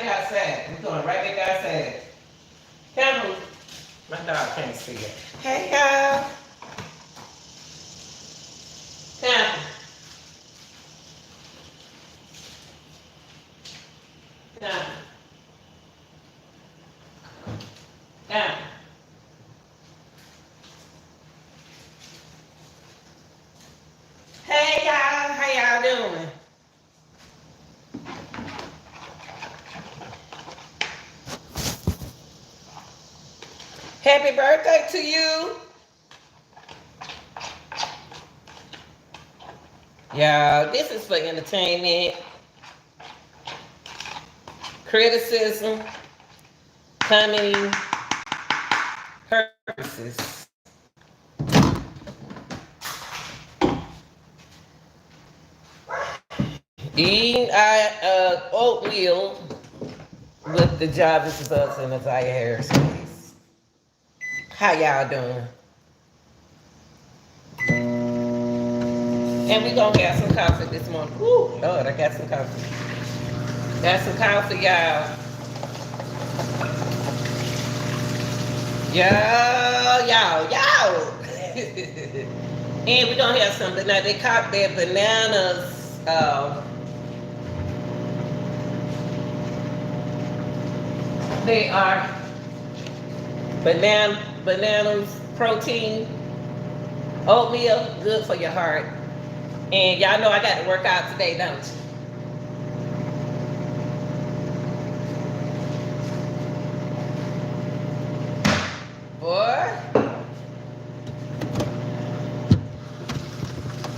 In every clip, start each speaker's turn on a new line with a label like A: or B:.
A: back outside. We're going right back outside. Come on. My dog can't see it. Hey, y'all. Come. Come. Come. Hey, y'all. How y'all doing? Happy birthday to you. Y'all, this is for entertainment, criticism, commenting purposes. Eating oatmeal with the Jarvis results in the Zaya Harris case. How y'all doing? And we gonna have some coffee this morning. Woo, Lord, I got some coffee. Got some coffee, y'all. Y'all. And we gonna have something. Now they caught their bananas. They are bananas, protein, oatmeal, good for your heart. And y'all know I got to work out today, don't you? Boy,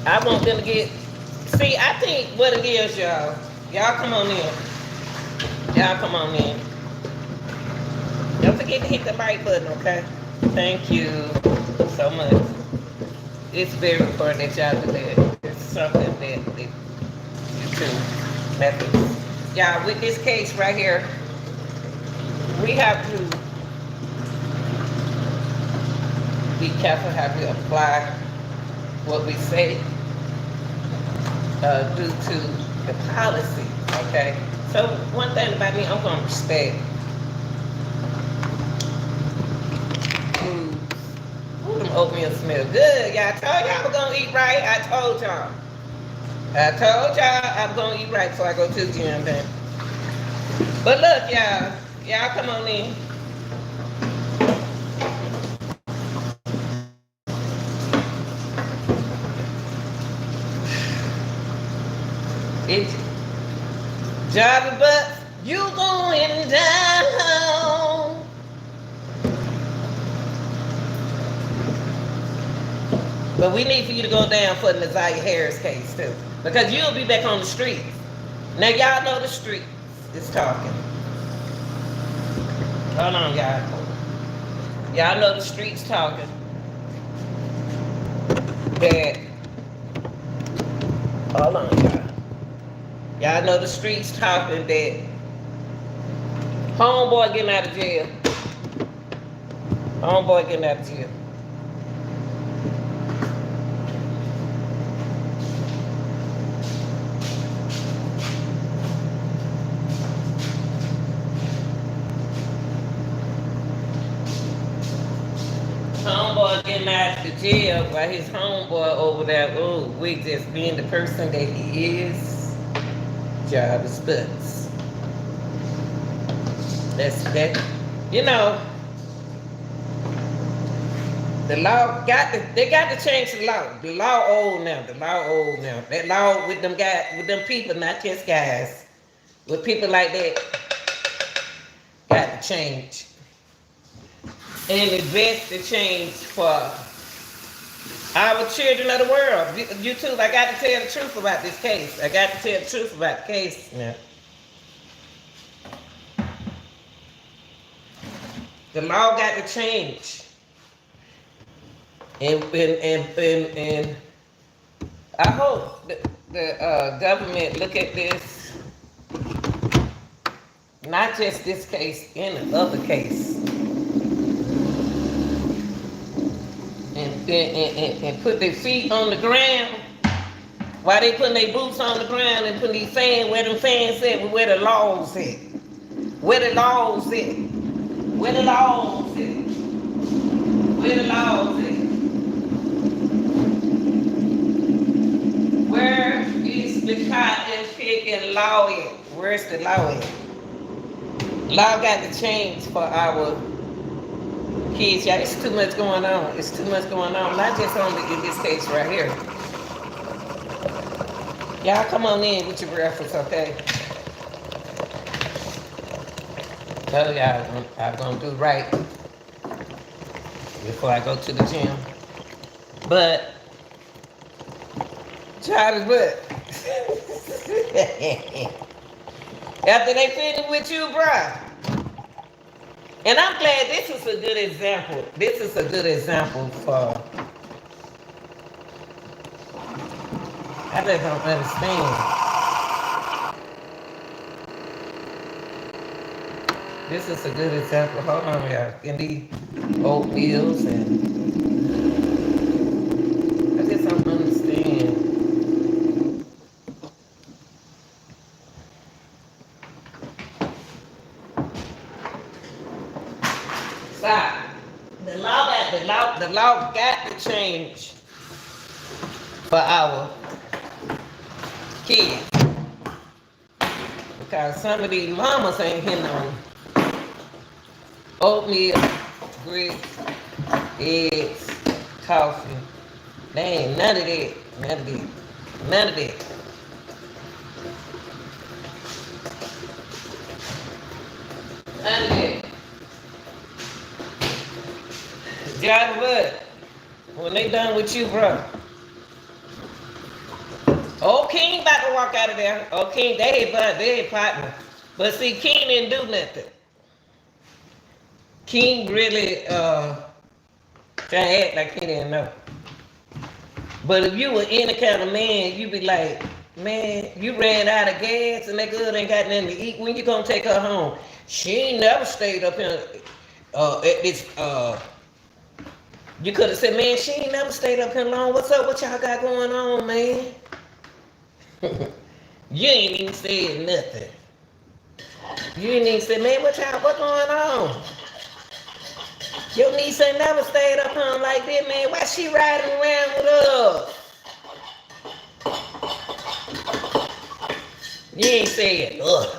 A: I want them to get. See, I think what it is, y'all. Y'all come on in. Y'all come on in. Don't forget to hit the like button, okay? Thank you so much. It's very important that y'all do that. It's something that you do. Y'all, with this case right here, we have to be careful how we apply what we say due to the policy, okay? So one thing about me, I'm going to respect. Ooh, them oatmeal smell good. Y'all told y'all I was going to eat right. I told y'all I'm going to eat right before I go to the gym, then. But look, y'all come on in. It's Jarvis, but you going down. But we need for you to go down for the Zaya Harris case too, because you'll be back on the streets. Now y'all know the streets is talking. Hold on, y'all. Y'all know the streets talking. That. Hold on, y'all. Y'all know the streets talking that homeboy getting out of jail. Homeboy getting out of jail. Homeboy getting out of jail while his homeboy over there, oh, we just being the person that he is. Jarvis Butts. That's that. You know, the law they got to change the law. The law old now. That law with them guys, with them people, not just guys, with people like that, got to change. And it's best to change for our children of the world. You too. I got to tell the truth about this case. I got to tell the truth about the case now. The law got to change. And I hope the government look at this, not just this case, any other case. And put their feet on the ground while they putting their boots on the ground and putting these fans where them fans at, where the laws at. Where the laws at? Where the laws at? Where the laws at? Where is the cotton picking law at? Where's the law at? Law got to change for our kids. Yeah, it's too much going on. It's too much going on. Not just only in this case right here. Y'all come on in with your breakfast, okay? Tell y'all I'm gonna do right before I go to the gym. But Jarvis, what? After they finish with you, bruh. And I'm glad this is a good example. This is a good example for. I just don't understand. This is a good example. Hold on, y'all. In the oatmeals and I just don't understand. Stop. The law got to change for our kids because some of these mamas ain't hitting on oatmeal, grits, eggs, coffee. They ain't none of that. None of that. None of that. None of that. Johnny Bud, when they done with you, bro. Old King about to walk out of there. Old King, they ain't partner. But see, King didn't do nothing. King really try to act like he didn't know. But if you were any kind of man, you be like, man, you ran out of gas and that girl ain't got nothing to eat. When you gonna take her home? She ain't never stayed up here at this you could have said, man, she ain't never stayed up here long. What's up? What y'all got going on, man? You ain't even said nothing. You ain't even said, man, what's going on? Your niece ain't never stayed up home like this, man. Why she riding around with us? You ain't said, ugh.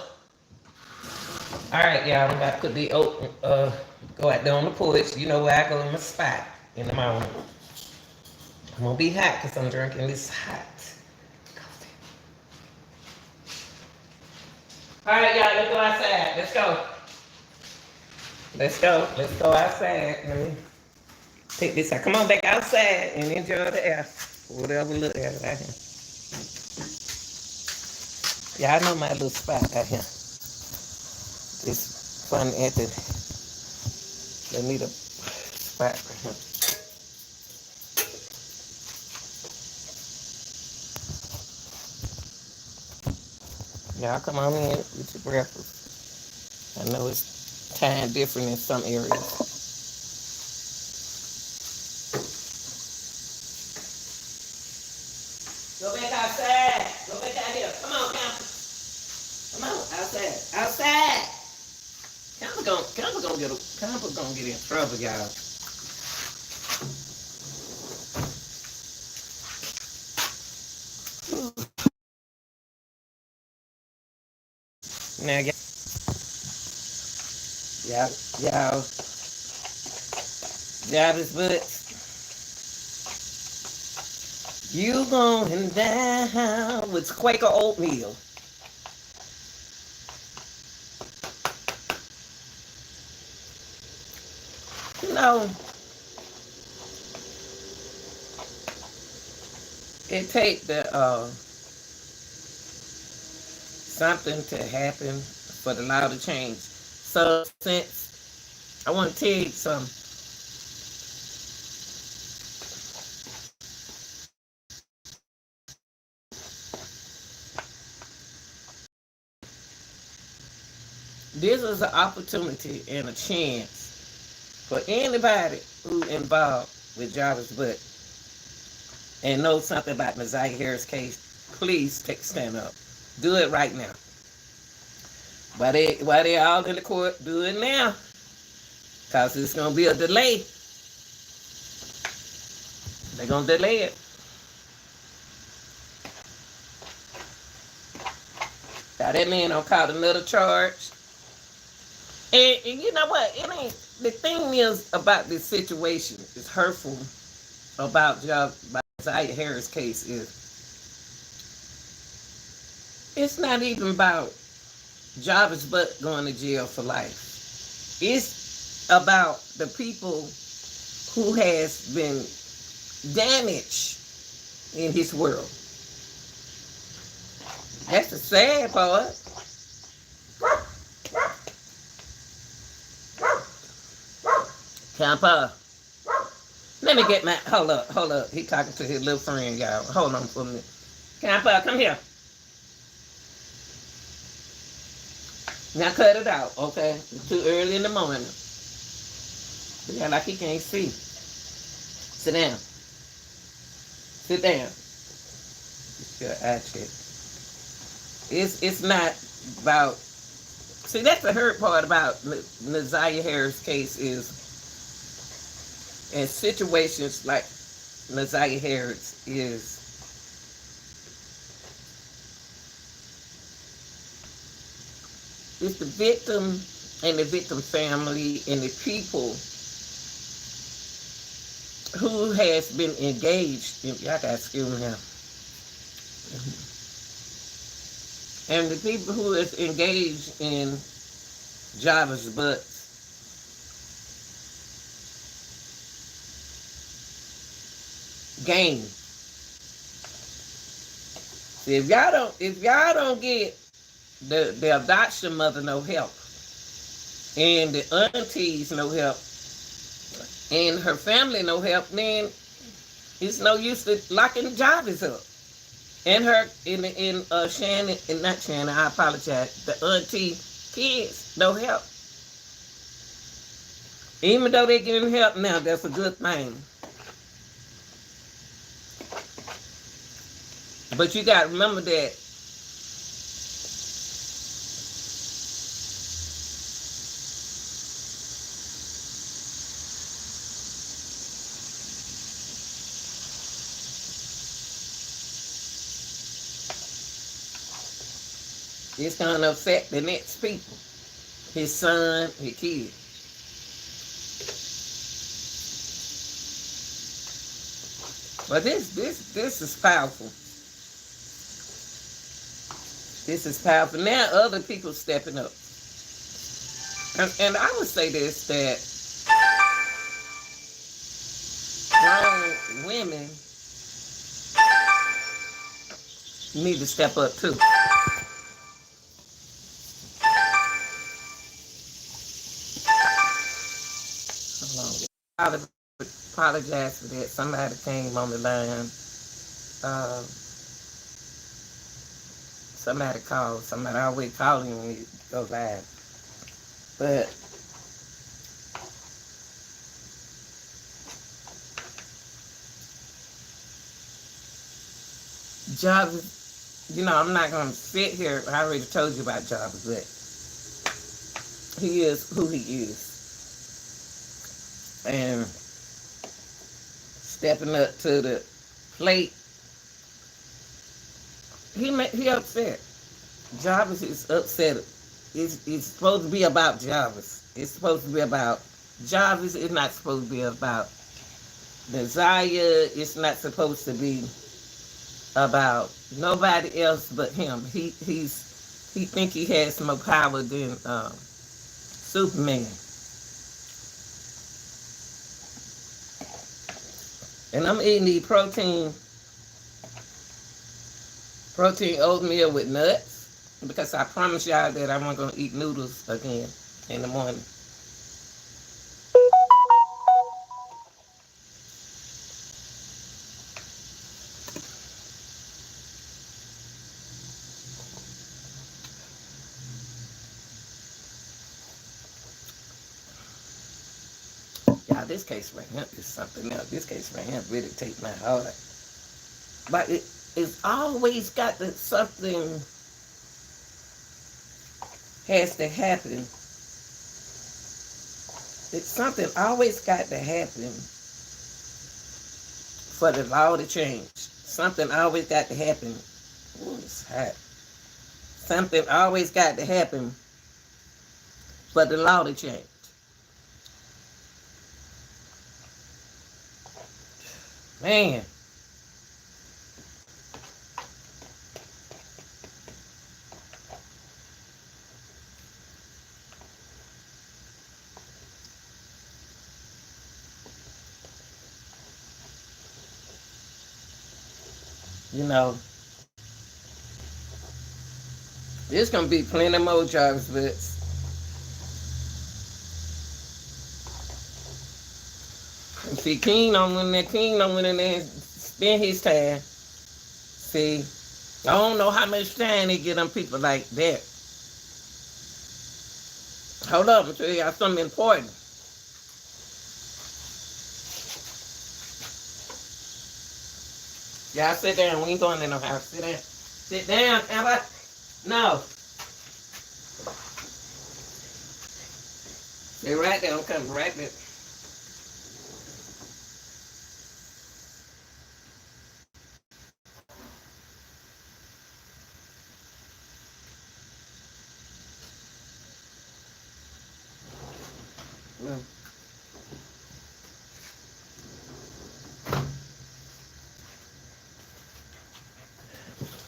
A: All right, y'all. I'm about to put the go out there on the porch. You know where I go in my spot in the morning. I'm gonna be hot because I'm drinking this hot coffee. All right, y'all. Let's go outside. Let's go. Let's go. Let's go outside. Let me take this out. Come on back outside and enjoy the air. Whatever little air out here. Y'all know my little spot out here. It's fun at the spot right here. Y'all come on in with your breakfast. I know it's time different in some areas. Go back outside. Go back out here. Come on, campus. Come on, outside. Outside. Camper gonna get in trouble, y'all. Now, Jarvis Butts, you going down with Quaker oatmeal. You know, it take the something to happen for the law to change. So since I want to tell you something. This is an opportunity and a chance for anybody who involved with Jarvis Butt and knows something about Messiah Harris' case. Please take stand up. Do it right now. Why they all in the court do it now? Cause it's gonna be a delay. They're gonna delay it. Now that man don't caught another charge. And you know what? It ain't the thing is about this situation is hurtful about Isaiah Harris case is it's not even about Jarvis butt going to jail for life. It's about the people who has been damaged in his world. That's the sad part. Campa, let me get my hold up. He talking to his little friend, y'all. Hold on for a minute. Campa, come here. Now cut it out, okay? It's too early in the morning. Yeah, like he can't see. Sit down. Sit down. It's your eye check. It's not about. See, that's the hurt part about Isaiah Harris' case is, in situations like Isaiah Harris is, it's the victim and the victim family and the people who has been engaged in, y'all got excuse me now. And the people who is engaged in Jarvis butts game. See, if y'all don't get the adoption mother no help, and the aunties no help, and her family no help, then it's no use to locking Jarvis up. And her in Shannon, and not Shannon, I apologize. The auntie kids no help. Even though they getting help now, that's a good thing. But you got to remember that it's going to affect the next people. His son, his kid. But this is powerful. This is powerful. Now other people stepping up. And I would say this, that grown women need to step up too. I apologize for that. Somebody came on the line. Somebody called. Somebody always calling when we go live. But Jarvis, you know, I'm not going to sit here. I already told you about Jarvis, but he is who he is. And stepping up to the plate, he upset. Jarvis is upset. It's supposed to be about Jarvis. It's supposed to be about Jarvis. It's not supposed to be about Desire. It's not supposed to be about nobody else but him. He think he has more power than Superman. And I'm eating the protein oatmeal with nuts because I promised y'all that I wasn't going to eat noodles again in the morning. Y'all, this case right here is something else. This case right here really take my heart. But it's always got something has to happen. Something always got to happen for the law to change. Something always got to happen. Ooh, it's hot. Something always got to happen for the law to change. Man. You know, there's gonna be plenty more Jarvis, but see, King don't win in there and spend his time. See, I don't know how much time they get them people like that. Hold up, I'm tell y'all something important. Y'all sit down. We ain't going in no house. Sit down. Sit down, Amber. No. Stay right there. I'm coming right there. No.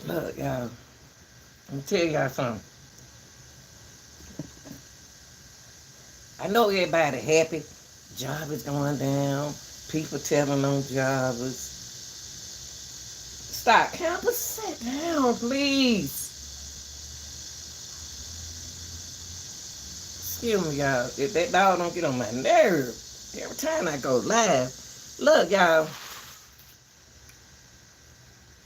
A: Look, y'all. Let me tell y'all something. I know everybody happy. Job is going down. People telling on Jarvis. Stop. Campbell, sit down, please. Excuse me, y'all. If that dog don't get on my nerve every time I go live. Look, y'all.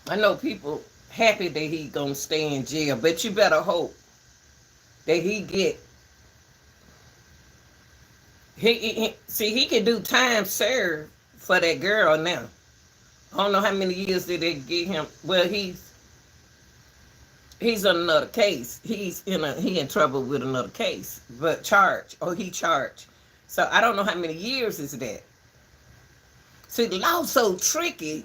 A: I know people happy that he gonna stay in jail, but you better hope that he get. He can do time served for that girl now. I don't know how many years did they get him. Well, he's on another case. He in trouble with another case, but he charged. So I don't know how many years is that. See, the law's so tricky.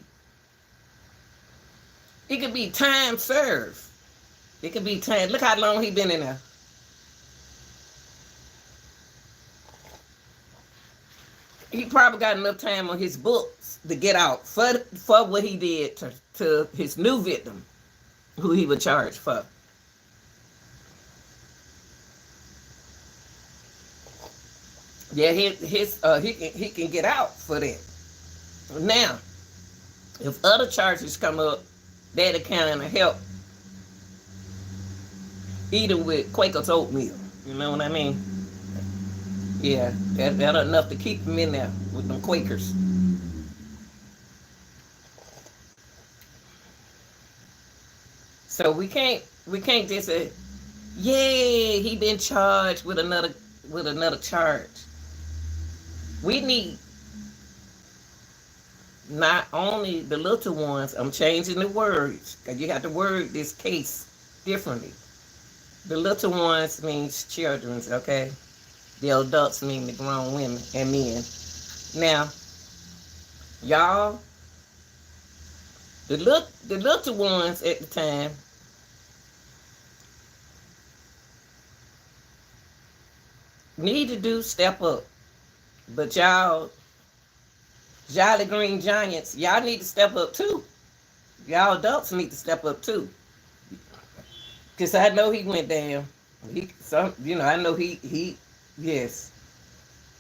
A: It could be time served. It could be time. Look how long he been in there. He probably got enough time on his books to get out for what he did to his new victim, who he was charged for. Yeah, he can get out for that. Now, if other charges come up, that'll kind of help. Eating with Quaker's oatmeal, you know what I mean? Yeah, that's enough to keep him in there with them Quakers. So we can't just say, yeah, he been charged with another charge. We need not only the little ones. I'm changing the words because you have to word this case differently. The little ones means children's, okay? The adults mean the grown women and men. Now, y'all, the little ones at the time need to step up. But y'all, Jolly Green Giants, y'all need to step up too. Y'all adults need to step up too. Cause I know he went down. I know yes.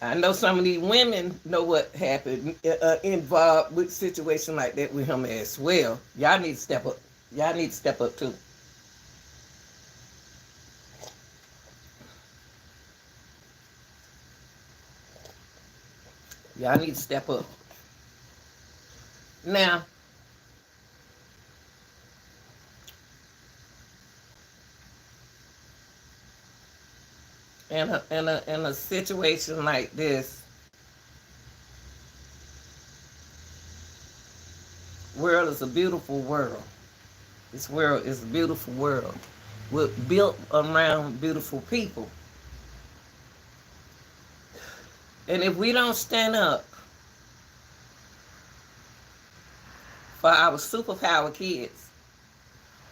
A: I know some of these women know what happened involved with situation like that with him as well. Y'all need to step up. Y'all need to step up too. Y'all need to step up. Now, in a situation like this, world is a beautiful world. This world is a beautiful world. We're built around beautiful people. And if we don't stand up for our superpower kids,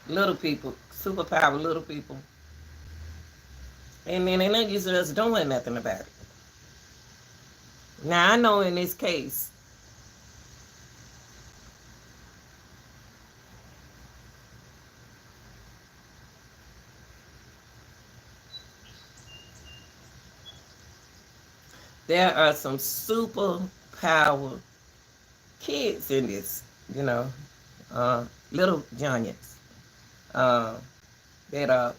A: little people, superpower little people, and then they're not using us doing nothing about it. Now, I know in this case, there are some superpower kids in this, you know, little giants uh, that are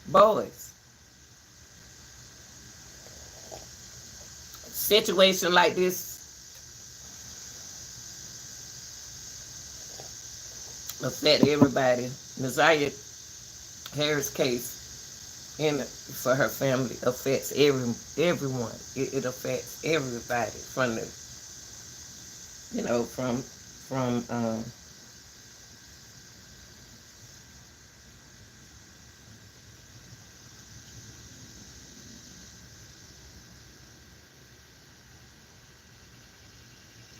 A: boys. Situation like this affect everybody. Messiah Harris case in for her family affects everyone. It affects everybody from the from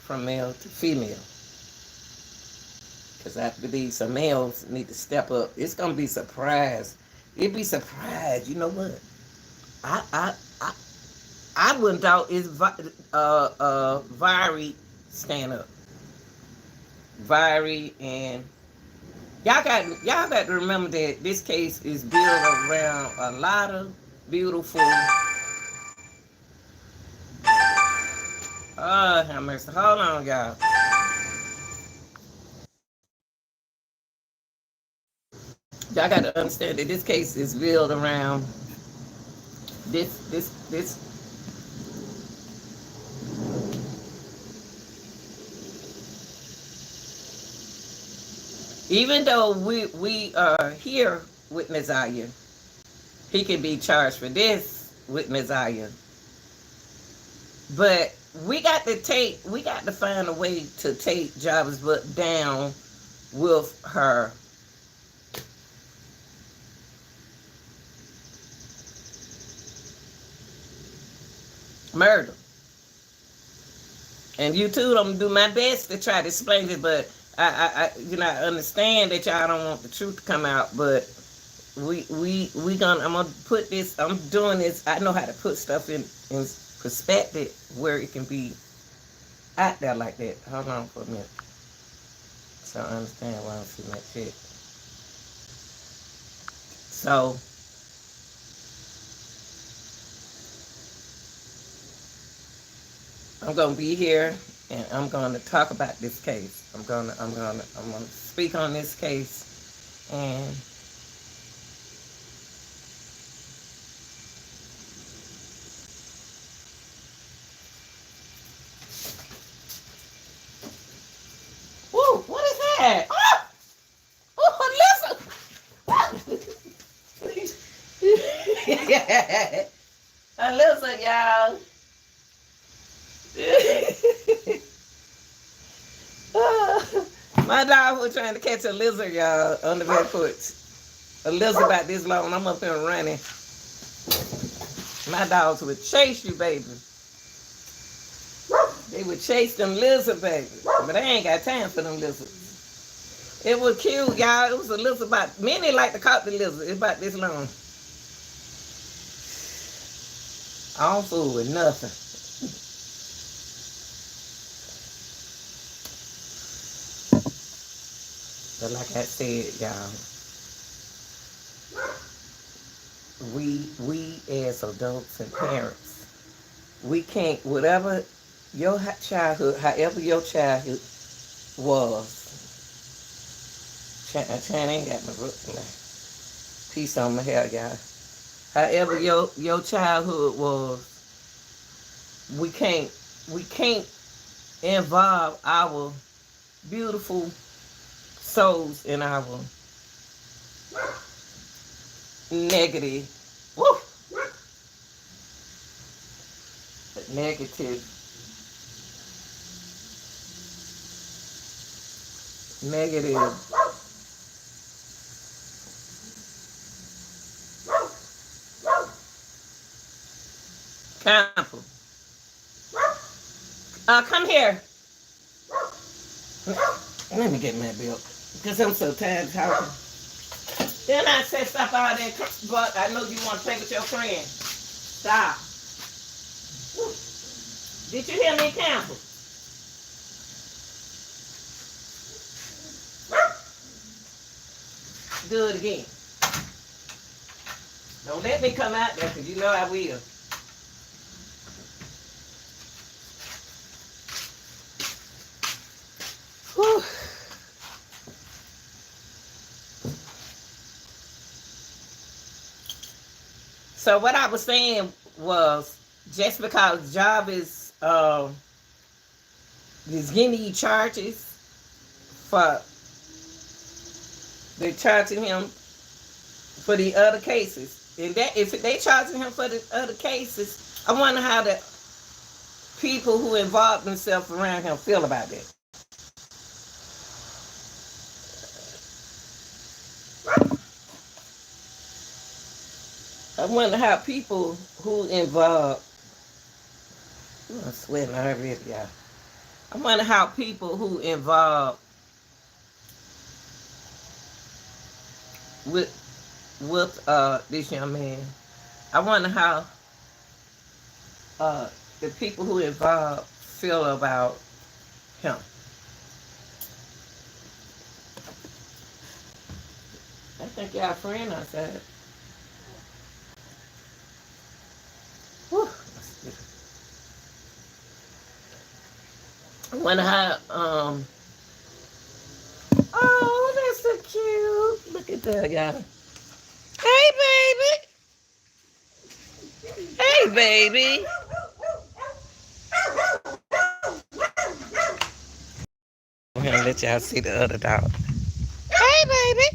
A: from male to female. Because I believe some males need to step up. It's gonna be surprised. It'd be surprised. You know what? I I I I wouldn't doubt it's Viri stand up. Viri and y'all got to remember that this case is built around a lot of beautiful. Oh, have mercy. Hold on, y'all. Y'all got to understand that this case is built around this. Even though we are here with Naziah, he can be charged for this with Naziah. But we got to find a way to take Jarvis butt down with her murder. And you too, I'm gonna do my best to try to explain it, but I understand that y'all don't want the truth to come out, but I'm gonna put this. I'm doing this. I know how to put stuff in perspective where it can be out there like that. Hold on for a minute, so I understand why I'm seeing that shit. So I'm gonna be here and I'm gonna talk about this case. I'm gonna speak on this case and whoa, what is that? Oh, listen. Listen, y'all. My dog was trying to catch a lizard, y'all, on the back porch. A lizard about this long. I'm up here running. My dogs would chase you, baby. They would chase them lizard, baby. But I ain't got time for them lizards. It was cute, y'all. It was a lizard about, many like to caught the lizard. It's about this long. I don't fool with nothing. But like I said, y'all, we as adults and parents, we can't, whatever your childhood, however your childhood was, China ain't got my book now. Peace on my hair, y'all. However your childhood was, we can't involve our beautiful souls in our negative, woo, negative, negative Campbell. Come here. Let me get my bill. Because I'm so tired of talking. Then I said stop all that, but I know you want to play with your friend. Stop. Did you hear me, Campbell? Do it again. Don't let me come out there, because you know I will. Whew. So what I was saying was, just because Jarvis is getting these charges for, they're charging him for the other cases. And that if they charging him for the other cases, I wonder how the people who involved themselves around him feel about that. I wonder how people who involved, I'm sweating already, y'all. I wonder how people who involved with this young man, I wonder how the people who involved feel about him. I think y'all friend outside. Whew. I wonder how oh, that's so cute. Look at that, y'all. Hey, baby. Hey, baby. I'm gonna let y'all see the other dog. Hey, baby.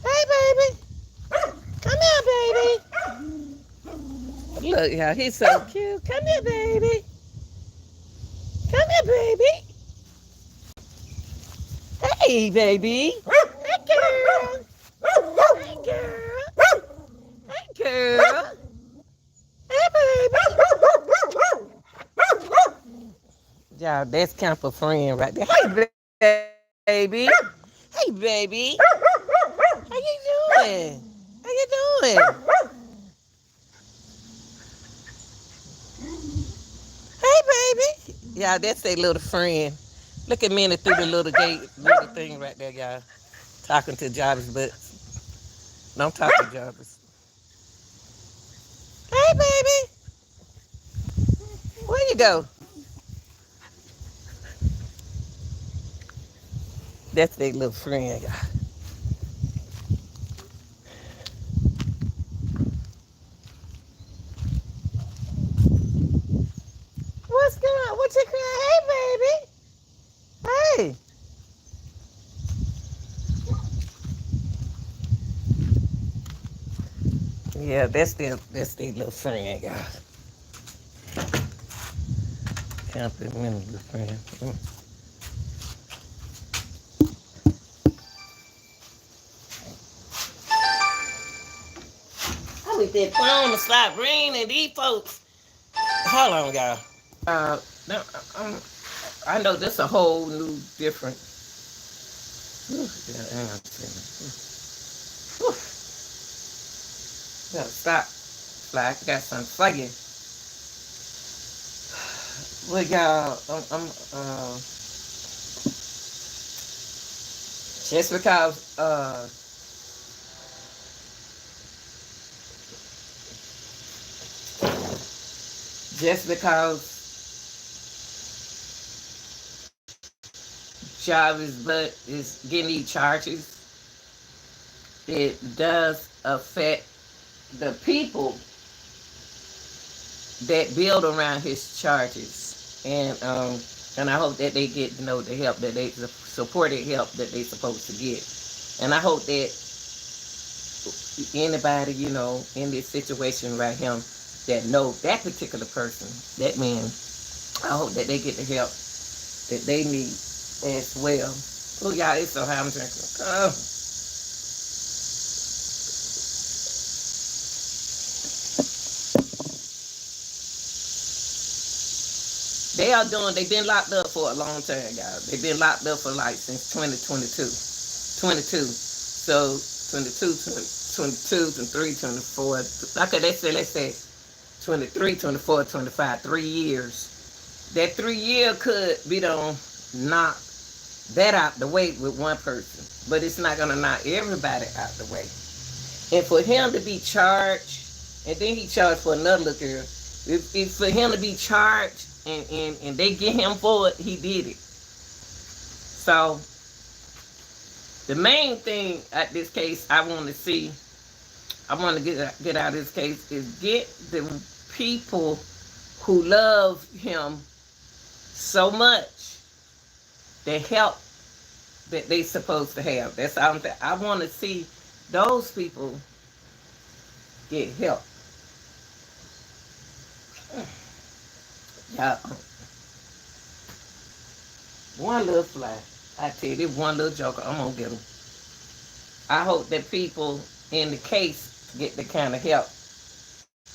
A: Hey, baby. Come here, baby. Look, y'all, he's so cute. Come here, baby. Come here, baby. Hey, baby. Hey, girl. Hey, girl. Hey, girl. Hey, baby. Y'all, that's kind of a friend right there. Hey, baby. Hey, baby. How you doing? How you doing? Hey, baby. Y'all, that's their little friend. Look at Minnie through the little gate, little thing right there, y'all. Talking to Jarvis, but don't talk to Jarvis. Hey, baby. Where you go? That's their little friend, y'all. What's going on? What you crying? Hey, baby. Hey. Yeah, that's their little friend, y'all. Can't be many little friend. I wish that phone to stop ringing at these folks. Hold on, y'all. No, I know this a whole new different. Yeah, stop. Like, I got something for you. Well, y'all, just because, just because Jarvis Butt is getting these charges, it does affect the people that build around his charges, and I hope that they get the help that they supported help that they supposed to get, and I hope that anybody in this situation right here that know that particular person, that man, I hope that they get the help that they need as well. Oh, y'all, it's so hot. I'm drinking. Oh. They've been locked up for a long time, y'all. They've been locked up for like since 2022. 22. So 22, 22, 23, 24. Okay, let's say 23, 24, 25, 3 years. That 3 year could be done knock that out the way with one person. But it's not gonna knock everybody out the way. And for him to be charged, and then he charged for another girl. If for him to be charged and they get him for it, he did it. So the main thing at this case I want to see, I want to get out of this case is get the people who love him so much the help that they supposed to have. That's all I'm saying. I want to see those people get help. Yeah. One little fly. I tell you, this one little joker, I'm gonna get him. I hope that people in the case get the kind of help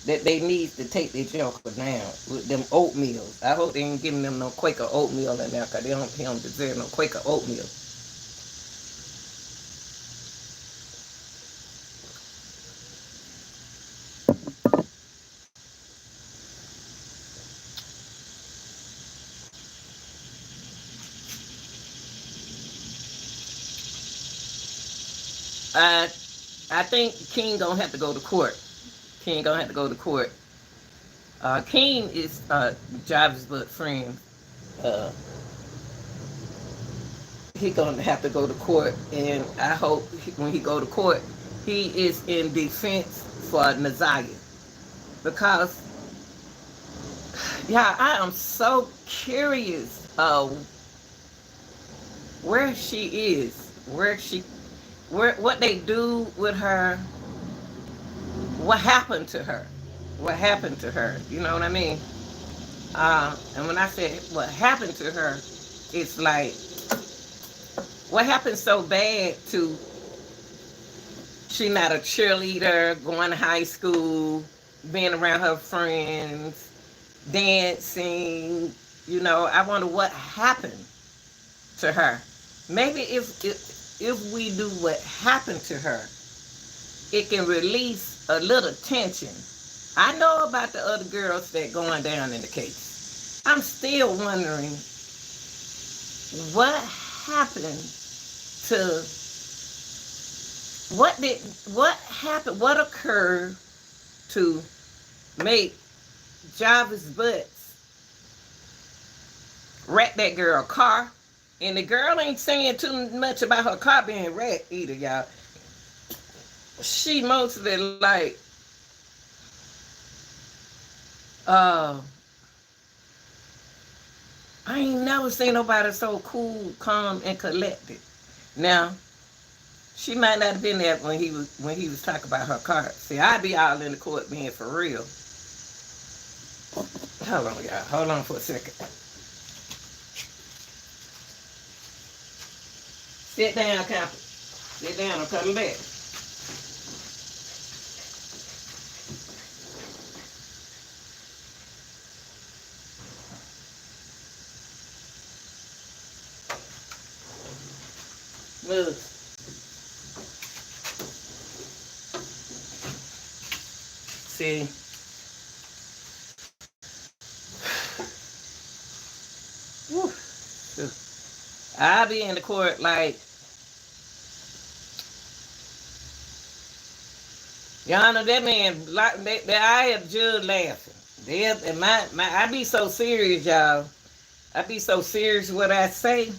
A: that they need to take their joker down with them oatmeals. I hope they ain't giving them no Quaker oatmeal in there, because he don't deserve no Quaker oatmeal. I think King gonna have to go to court. King gonna have to go to court. King is Jarvis' good friend. Uh, he gonna have to go to court, and I hope when he go to court, he is in defense for Naziah, because yeah, I am so curious of where she is, what they do with her, what happened to her, you know what I mean? And when I say what happened to her, it's like, what happened so bad to, she not a cheerleader, going to high school, being around her friends, dancing, you know, I wonder what happened to her. Maybe if we do what happened to her, it can release a little tension. I know about the other girls that going down in the case. I'm still wondering what happened to, what occurred to make Jarvis Butts wreck that girl car. And the girl ain't saying too much about her car being wrecked either, y'all. She mostly like, I ain't never seen nobody so cool, calm, and collected. Now, she might not have been there when he was talking about her car. See, I'd be all in the court being for real. Hold on, y'all. Hold on for a second. Sit down, Captain. Sit down. I'm coming back. Move. See. Woo. I'll be in the court like, y'all know that man, I have judge laughing. I be so serious, y'all. I be so serious what I say.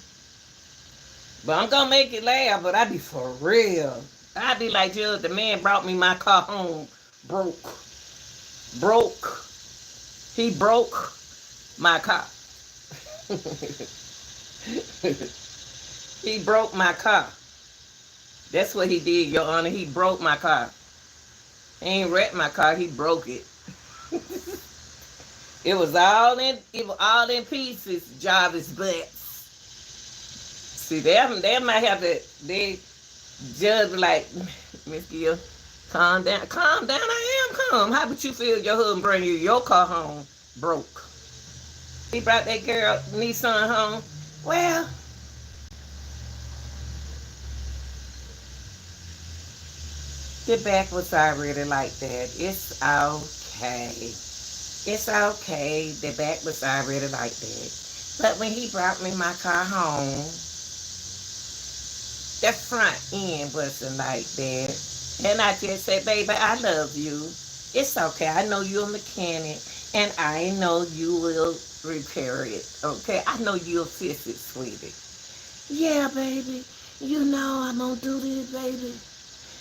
A: But I'm gonna make it laugh, but I be for real. I be like, Judge, the man brought me my car home broke. He broke my car. He broke my car. That's what he did, Your Honor. He broke my car. He ain't wrecked my car, he broke it. It was all in pieces, Jarvis Butts. See, they might have to, they judge like, Miss Gill, calm down. Calm down, I am calm. How would you feel your husband bring you your car home broke? He brought that girl Nissan home. Well, the back was already like that. It's okay. It's okay. The back was already like that. But when he brought me my car home, the front end wasn't like that. And I just said, baby, I love you. It's okay. I know you're a mechanic and I know you will repair it. Okay? I know you'll fix it, sweetie. Yeah, baby. You know I'm gonna do this, baby.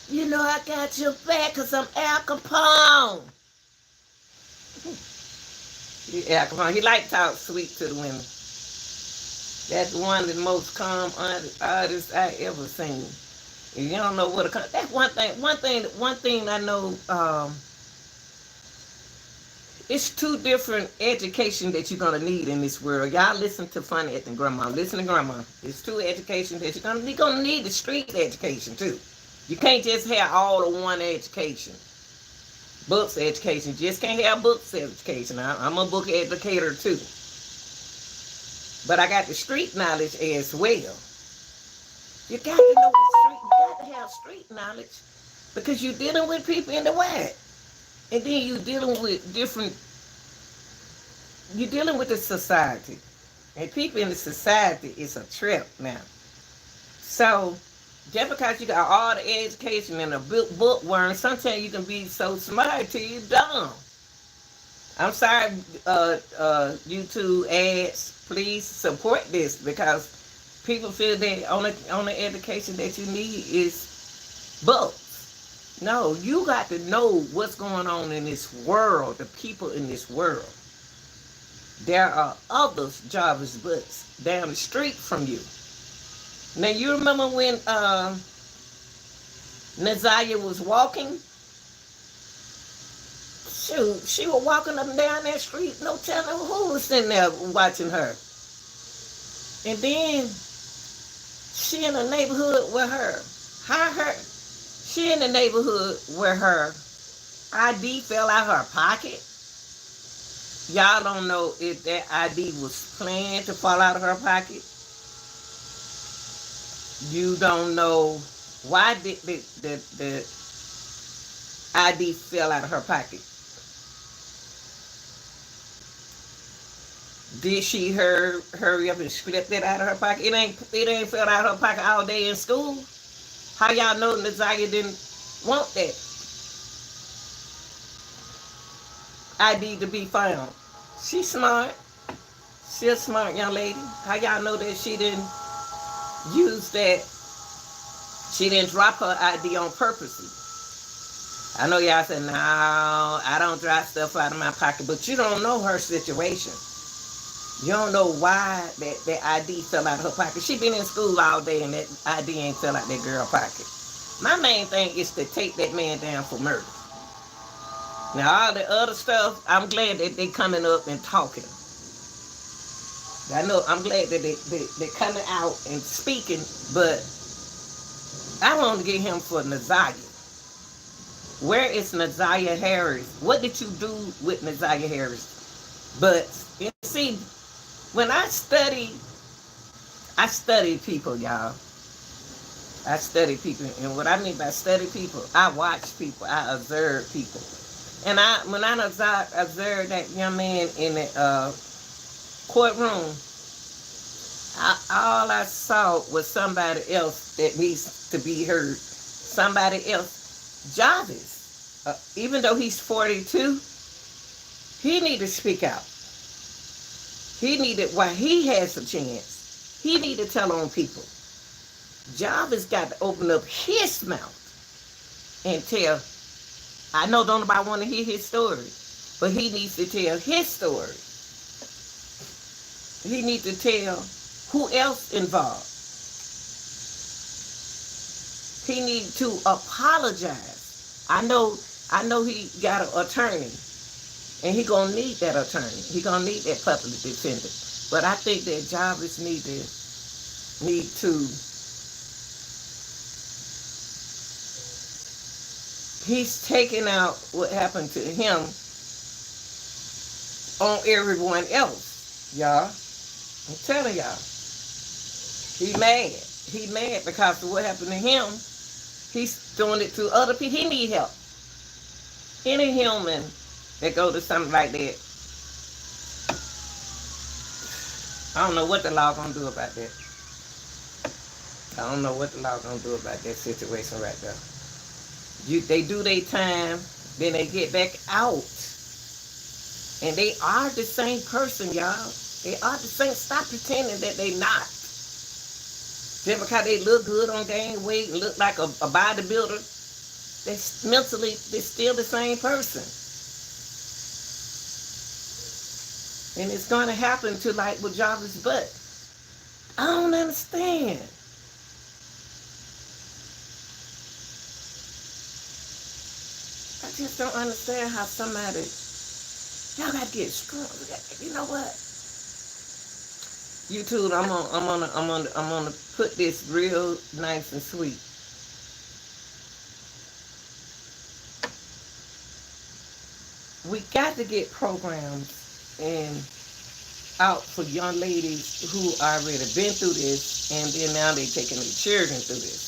A: You know I got your back because I'm Al Capone. Al Capone. He like to talk sweet to the women. That's one of the most calm artists I ever seen. If you don't know what a that's one thing. One thing I know. It's two different education that you're gonna need in this world. Y'all listen to Funny at the Grandma. Listen to Grandma. It's two education that you're gonna need the street education too. You can't just have all the one education. Books education. You just can't have books education. I'm a book educator too. But I got the street knowledge as well. You got to know the street. You got to have street knowledge because you're dealing with people in the world, and then you're dealing with different. You're dealing with the society, and people in the society is a trip now. So just because you got all the education and a bookworm, sometimes you can be so smart till you dumb. I'm sorry, YouTube ads. Please support this because people feel that only education that you need is books. No, you got to know what's going on in this world, the people in this world. There are others, Jarvis books, down the street from you. Now you remember when Nazaria was walking? Shoot, she was walking up and down that street, no telling who was sitting there watching her. And then she in the neighborhood with she in the neighborhood where her ID fell out her pocket. Y'all don't know if that ID was planned to fall out of her pocket. You don't know why did the ID fell out of her pocket. Did she hurry up and slip it out of her pocket? It ain't fell out of her pocket all day in school. How y'all know Nazaria didn't want that ID to be found? She's smart. She's a smart young lady. How y'all know that she didn't use that? She didn't drop her ID on purpose. I know y'all said, no, I don't drop stuff out of my pocket, but you don't know her situation. You don't know why that ID fell out of her pocket. She been in school all day and that ID ain't fell out that girl's pocket. My main thing is to take that man down for murder. Now all the other stuff, I'm glad that they coming up and talking. I know I'm glad that they coming out and speaking, but I want to get him for Nazaria. Where is Nazaria Harris? What did you do with Nazaria Harris? But you see, when I study people, y'all. I study people, and what I mean by study people, I watch people, I observe people, and when I observed that young man in the courtroom, all I saw was somebody else that needs to be heard. Somebody else, Jarvis, even though he's 42, he need to speak out. He needed, while he has a chance, he need to tell on people. Jarvis got to open up his mouth and tell. I know don't nobody want to hear his story, but he needs to tell his story. He needs to tell who else involved. He needs to apologize. I know he got an attorney, and he gonna need that attorney. He gonna need that public defender. But I think that Jarvis need to. He's taking out what happened to him on everyone else. Y'all, I'm telling y'all, he mad. He mad because of what happened to him. He's doing it to other people. He need help. Any human that go to something like that, I don't know what the law gonna do about that. I don't know what the law gonna do about that situation right there. They do their time, then they get back out, and they are the same person, y'all. They are the same. Stop pretending that they not. Just because they look good on gain weight and look like a bodybuilder, they mentally they're still the same person. And it's gonna happen to like with Jarvis, but I don't understand. I just don't understand how somebody y'all gotta get strong. You know what? YouTube, I'm gonna put this real nice and sweet. We got to get programs and out for young ladies who already been through this, and then now they taking their children through this.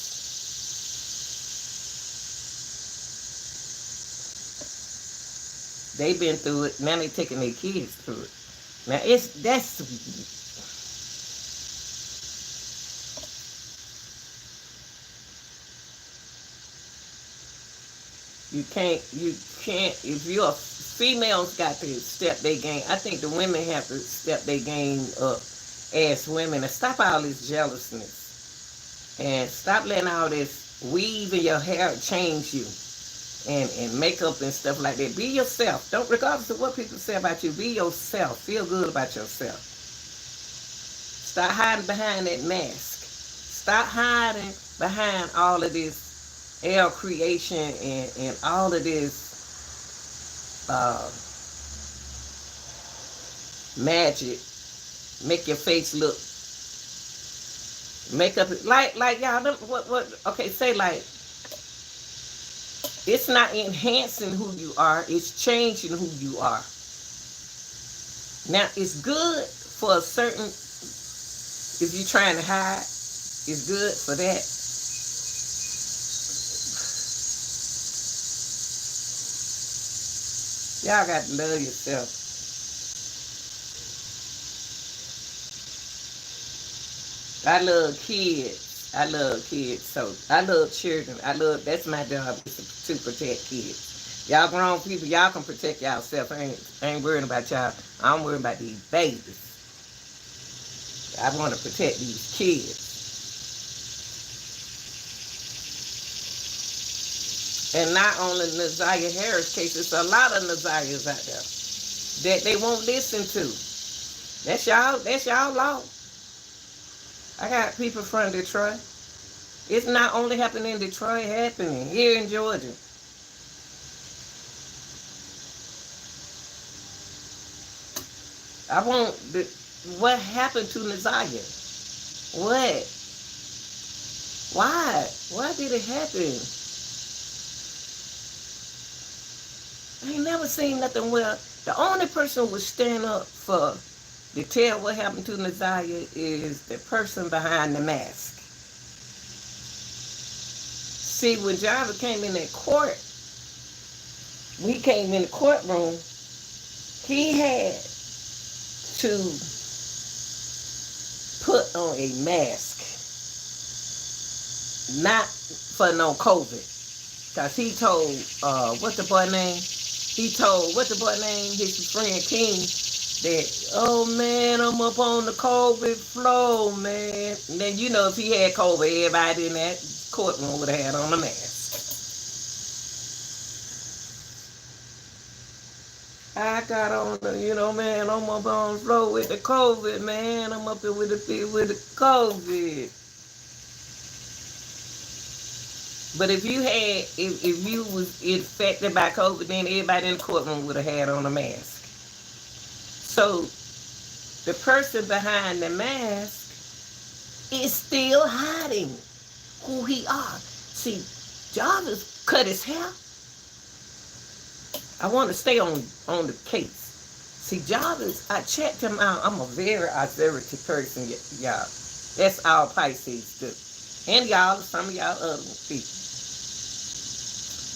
A: They been through it. Now they taking their kids through it. Now that's you can't if you're females got to step their game. I think the women have to step their game up as women and stop all this jealousness and stop letting all this weave in your hair change you and makeup and stuff like that. Be yourself. Don't regardless of what people say about you. Be yourself. Feel good about yourself. Stop hiding behind that mask. Stop hiding behind all of this L creation and all of this magic. Make your face look makeup like y'all. What? Okay, say like it's not enhancing who you are. It's changing who you are. Now it's good for a certain. If you're trying to hide, it's good for that. Y'all got to love yourself. I love kids. I love kids. So I love children. That's my job is to protect kids. Y'all grown people, y'all can protect yourself. I ain't worrying about y'all. I'm worrying about these babies. I want to protect these kids. And not only Nazaria Harris case, it's a lot of Nazarias out there that they won't listen to. That's y'all law. I got people from Detroit. It's not only happening in Detroit, it's happening here in Georgia. What happened to Nazaria? What? Why? Why did it happen? I ain't never seen nothing where the only person who would stand up to tell what happened to Nazaria is the person behind the mask. See, when Jarvis came in that court, when he came in the courtroom, he had to put on a mask. Not for no COVID. Because he told, what's the boy name? His friend King, that, oh man, I'm up on the COVID floor, man. And then, if he had COVID, everybody in that courtroom would have had on a mask. I got on the, man, I'm up on the floor with the COVID, man. I'm up here with the COVID. But if you was infected by COVID, then everybody in the courtroom would have had on a mask. So the person behind the mask is still hiding who he are. See, Jarvis cut his hair. I want to stay on the case. See, Jarvis, I checked him out. I'm a very observative person, y'all. That's all Pisces do. And y'all, some of y'all other people.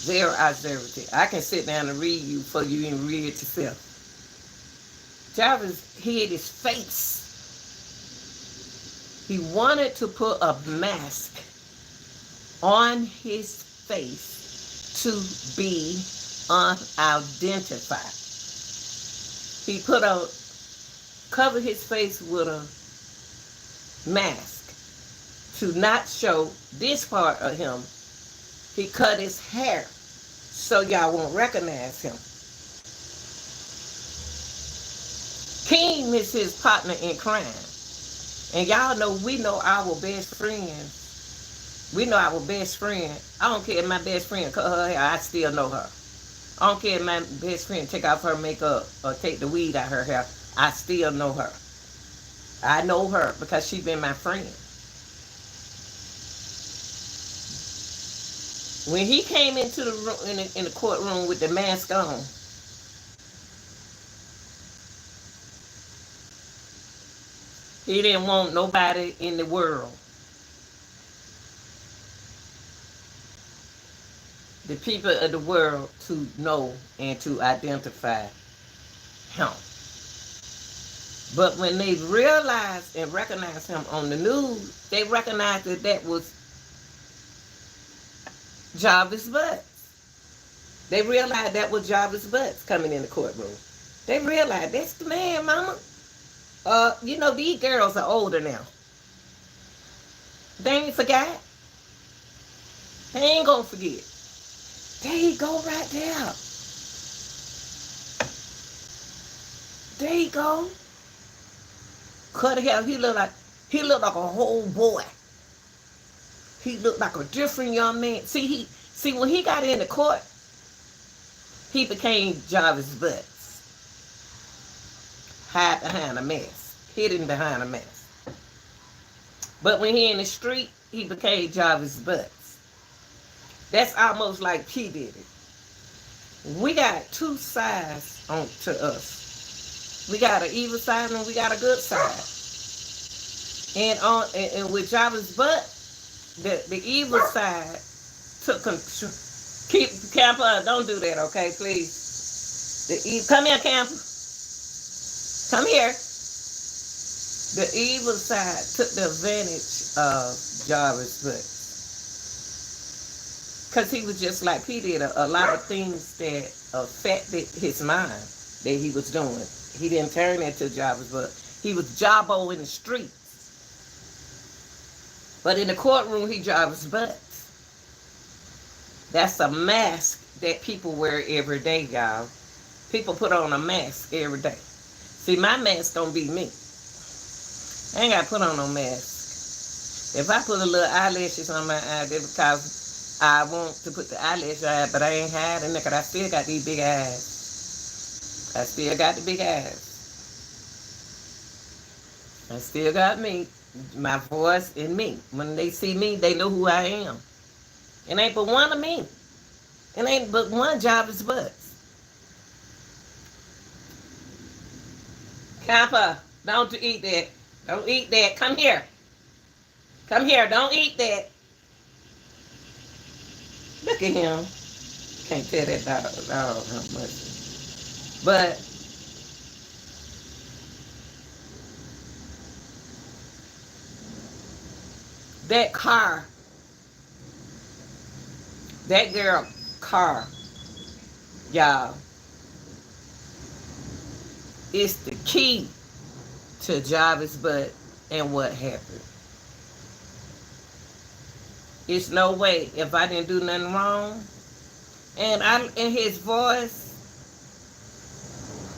A: Very observative. I can sit down and read you before you even read it yourself. Jarvis hid his face. He wanted to put a mask on his face to be unidentified. He covered his face with a mask to not show this part of him. He cut his hair so y'all won't recognize him. Keem is his partner in crime. And y'all know, we know our best friends. We know our best friend. I don't care if my best friend cut her hair, I still know her. I don't care if my best friend take off her makeup or take the weed out her hair, I still know her. I know her because she been my friend. When he came into the room, in the courtroom with the mask on, he didn't want nobody in the world, the people of the world, to know and to identify him. But when they realized and recognized him on the news, they recognized that that was Jarvis Butts. They realized that was Jarvis Butts coming in the courtroom. They realized, that's the man, mama. You know, these girls are older now. They ain't forgot. They ain't gonna forget. There you go right there. There you go. Cut hair. He looked like a whole boy. He looked like a different young man. See when he got in the court, he became Jarvis Butts. Hide behind a mask. Hidden behind a mask. But when he in the street, he became Jarvis Butts. That's almost like P. Diddy. We got two sides to us. We got an evil side and we got a good side. And with Jarvis Butt, the evil side took control. Keep Camper, don't do that, okay, please. Come here, Camper. Come here. The evil side took the advantage of Jarvis Butt. Because he was just like P. did a lot of things that affected his mind that he was doing. He didn't turn into Jarvis Butt. He was Jabbo in the streets. But in the courtroom, he Jarvis Butt. That's a mask that people wear every day, y'all. People put on a mask every day. See, my mask don't be me. I ain't got to put on no mask. If I put a little eyelashes on my eye, that's because I want to put the eyelash on, but I ain't hiding it because I still got these big eyes. I still got the big eyes. I still got me, my voice, and me. When they see me, they know who I am. It ain't but one of me. It ain't but one Jarvis Butts. Kappa, don't you eat that. Don't eat that. Come here. Come here. Don't eat that. Look at him. Can't tell that dog how much. But that car, that girl car, y'all, is the key to Jarvis Butt and what happened. It's no way if I didn't do nothing wrong. And in his voice,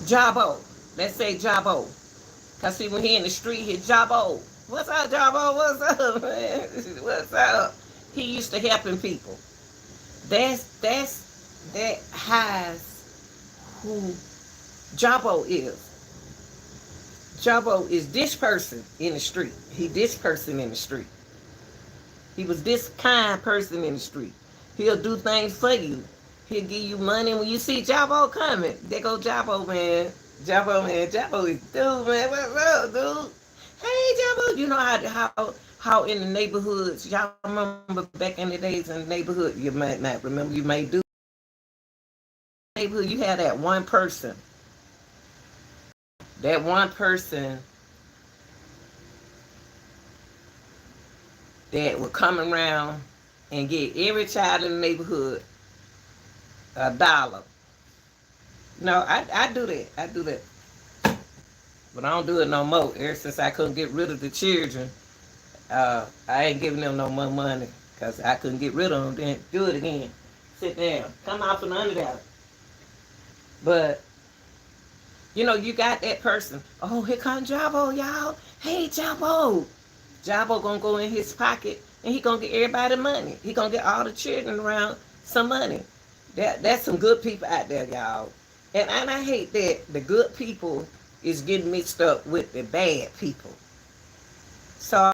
A: Jabbo. Let's say Jabbo. Cause see, when he in the street, he Jabbo. What's up, Jabbo? What's up, man? What's up? He used to helping people. That hides who Jabbo is. Jabbo is this person in the street. He this person in the street. He was this kind person in the street. He'll do things for you. He'll give you money. When you see Jabbo coming, there go Jabbo, man. Jabbo, man. Jabbo is dude, man. What's up, dude? Hey, Jabbo. You know how in the neighborhoods, y'all remember back in the days in the neighborhood, you might not remember, you may do neighborhood, you had that one person that would come around and get every child in the neighborhood $1. No, I do that. I do that. But I don't do it no more. Ever since I couldn't get rid of the children, I ain't giving them no more money because I couldn't get rid of them. Then do it again. Sit down. Come out from under that. But, you got that person. Oh, here comes Jabbo, y'all. Hey, Jabbo. Jabbo gonna go in his pocket and he gonna get everybody money. He gonna get all the children around some money. That's some good people out there, y'all. And I hate that the good people is getting mixed up with the bad people. So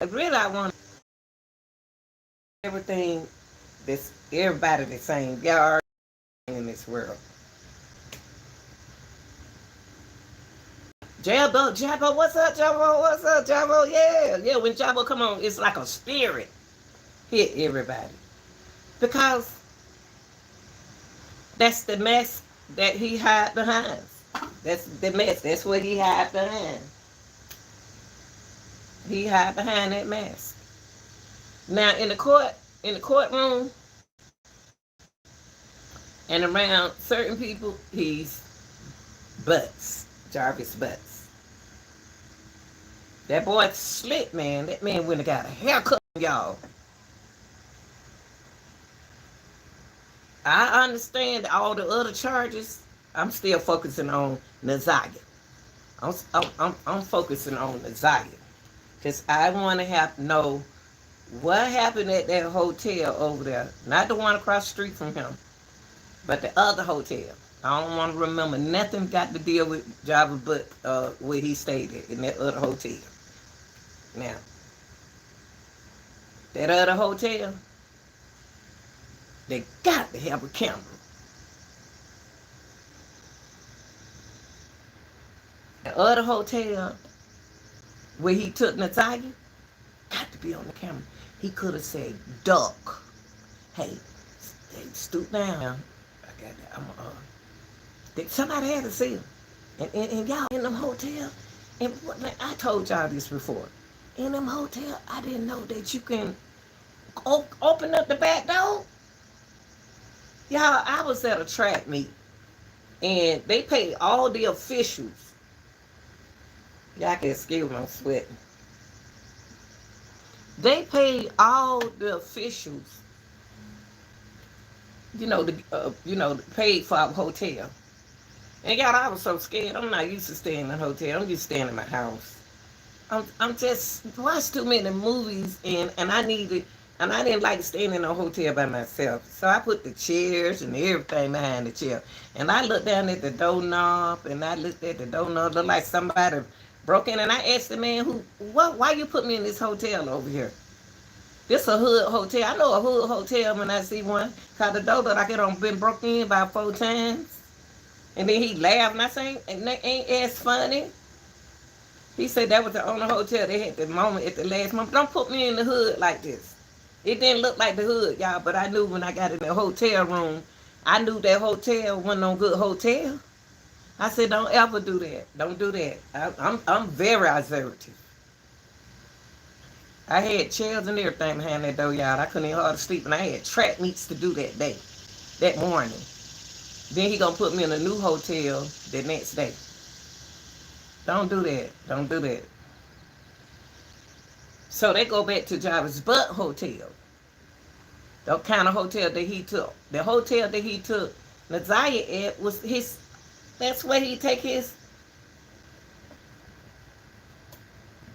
A: really I want everything that's everybody the same. Y'all are in this world. Jabbo, what's up, Jabbo? What's up, Jabbo? Yeah. When Jabbo come on, it's like a spirit hit everybody because that's the mess that he hide behind. That's the mess. That's what he hide behind. He hide behind that mask. Now in the courtroom, and around certain people, he's butts. Jarvis butts. That boy slick, man. That man went and got a haircut, y'all. I understand all the other charges. I'm still focusing on Nazaria. I'm focusing on Nazaria. Because I want to know what happened at that hotel over there. Not the one across the street from him, but the other hotel. I don't want to remember nothing got to deal with Java but where he stayed at in that other hotel. Now, that other hotel, they got to have a camera. The other hotel where he took Natalia, got to be on the camera. He could have said, duck. Hey, stoop down. I got that. Somebody had to see him. And y'all in them hotel, and I told y'all this before. In them hotel, I didn't know that you can open up the back door. Y'all, I was at a track meet, and they paid all the officials. Y'all can excuse my sweating. They paid all the officials, paid for our hotel. And y'all, I was so scared. I'm not used to staying in a hotel. I'm used to staying in my house. I'm just watched too many movies, and I didn't like staying in a hotel by myself. So I put the chairs and everything behind the chair. And I looked down at the doorknob, and I looked at the doorknob, looked like somebody broke in. And I asked the man, why you put me in this hotel over here? This a hood hotel. I know a hood hotel when I see one. Cause the door that I get on been broken in about 4 times. And then he laughed, and I said, and that ain't as funny. He said that was the only hotel they had the moment at the last moment. Don't put me in the hood like this. It didn't look like the hood, y'all, but I knew when I got in the hotel room, I knew that hotel wasn't no good hotel. I said, don't ever do that. Don't do that. I'm very observative. I had chairs and everything behind that door, y'all. I couldn't even hardly sleep, and I had track meets to do that morning. Then he gonna put me in a new hotel the next day. Don't do that. Don't do that. So they go back to Jarvis Butt Hotel. The kind of hotel that he took. The hotel that he took Nazaria at was his, that's where he take his,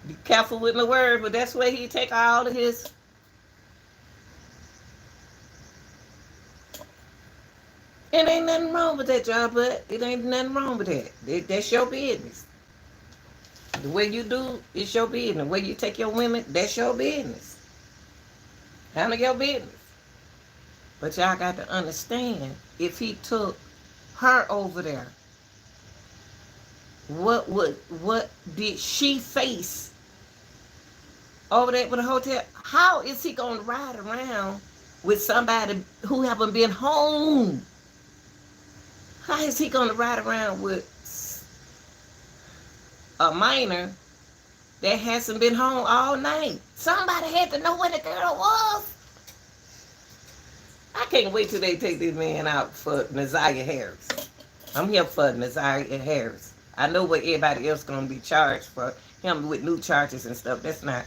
A: be careful with my word, but that's where he take all of his, it ain't nothing wrong with that, y'all, but it ain't nothing wrong with that. That's your business. The way you do, it's your business. The way you take your women, that's your business. Handle your business. But y'all got to understand, if he took her over there, what did she face over there with the hotel? How is he gonna ride around with somebody who haven't been home? How is he gonna ride around with a minor that hasn't been home all night? Somebody had to know where the girl was. I can't wait till they take this man out for Nazaria Harris. I'm here for Nazaria Harris. I know what everybody else gonna be charged for him with new charges and stuff. That's not.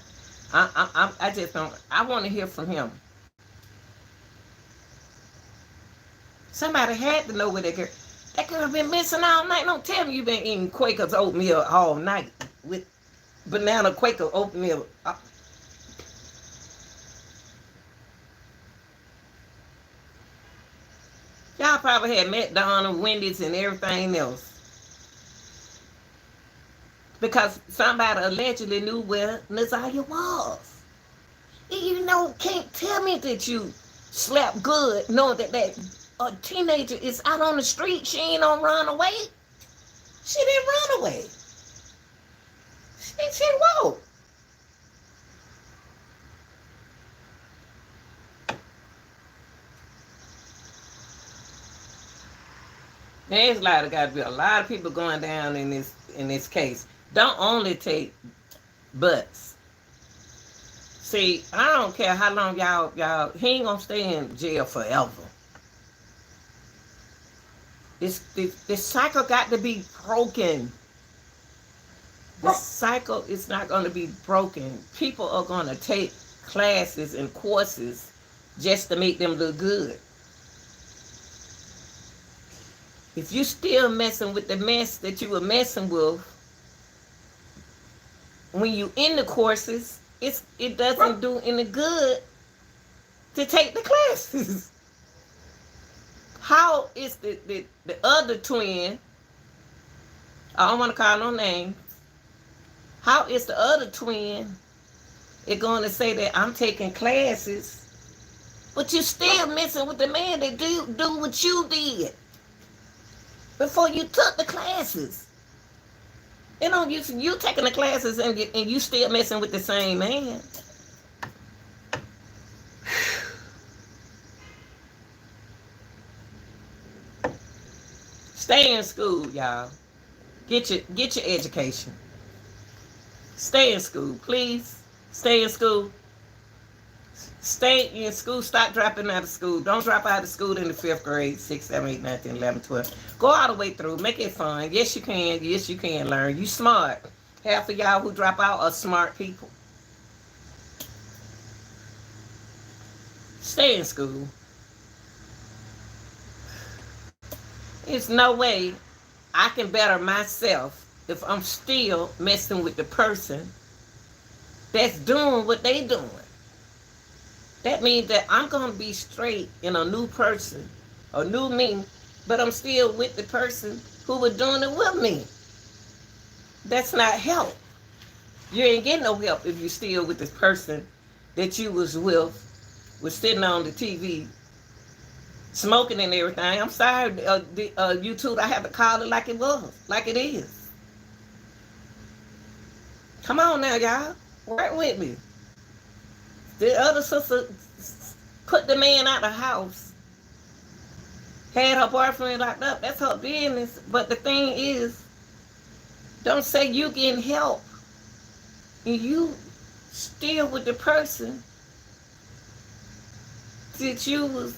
A: I just don't. I want to hear from him. Somebody had to know where that girl. That girl been missing all night. Don't tell me you been eating Quaker's oatmeal all night with banana Quaker oatmeal. Y'all probably had McDonald's, Wendy's, and everything else. Because somebody allegedly knew where Nazaria was. You know, can't tell me that you slept good knowing that a teenager is out on the street. She ain't on run away. She didn't run away. She walked. There's got to be a lot of people going down in this case. Don't only take butts. See, I don't care how long y'all he ain't gonna stay in jail forever. This cycle got to be broken. The cycle is not going to be broken. People are going to take classes and courses just to make them look good. If you still messing with the mess that you were messing with, when you in the courses, it doesn't do any good to take the classes. How is the other twin, I don't want to call no names, how is the other twin going to say that I'm taking classes, but you still messing with the man that do what you did before you took the classes? You know, you taking the classes and you still messing with the same man. Stay in school, y'all. Get your education. Stay in school, please. Stay in school. Stay in school. Stop dropping out of school. Don't drop out of school in the 5th grade, 6, 7, 8, 9, 10, 11, 12. Go all the way through. Make it fun. Yes, you can. Yes, you can learn. You smart. Half of y'all who drop out are smart people. Stay in school. There's no way I can better myself if I'm still messing with the person that's doing what they doing. That means that I'm going to be straight in a new person, a new me, but I'm still with the person who was doing it with me. That's not help. You ain't getting no help if you're still with this person that you was sitting on the TV, smoking and everything. I'm sorry, YouTube, I have to call it like it was, like it is. Come on now, y'all. Work with me. The other sister put the man out of the house, had her boyfriend locked up. That's her business. But the thing is, don't say you getting help and you still with the person that you was,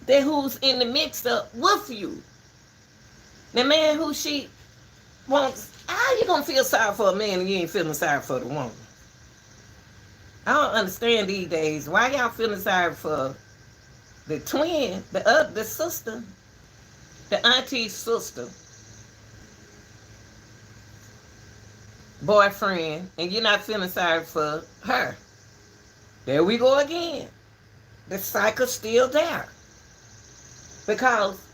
A: that who's in the mix up with you. The man who she wants. How you gonna feel sorry for a man and you ain't feeling sorry for the woman? I don't understand these days. Why y'all feeling sorry for the twin, the sister, the auntie's sister, boyfriend, and you're not feeling sorry for her? There we go again. The cycle's still there. Because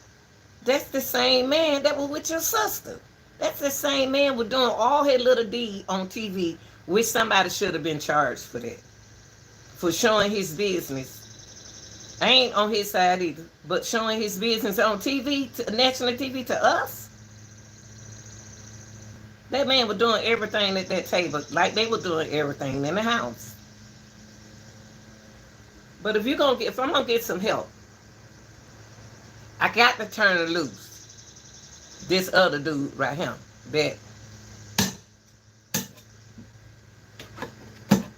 A: that's the same man that was with your sister. That's the same man was doing all his little deed on TV, which somebody should have been charged for that. for showing his business. I ain't on his side either, but showing his business on TV, national TV to us. That man was doing everything at that table, like they were doing everything in the house. But if I'm gonna get some help, I got to turn it loose. This other dude right here, that.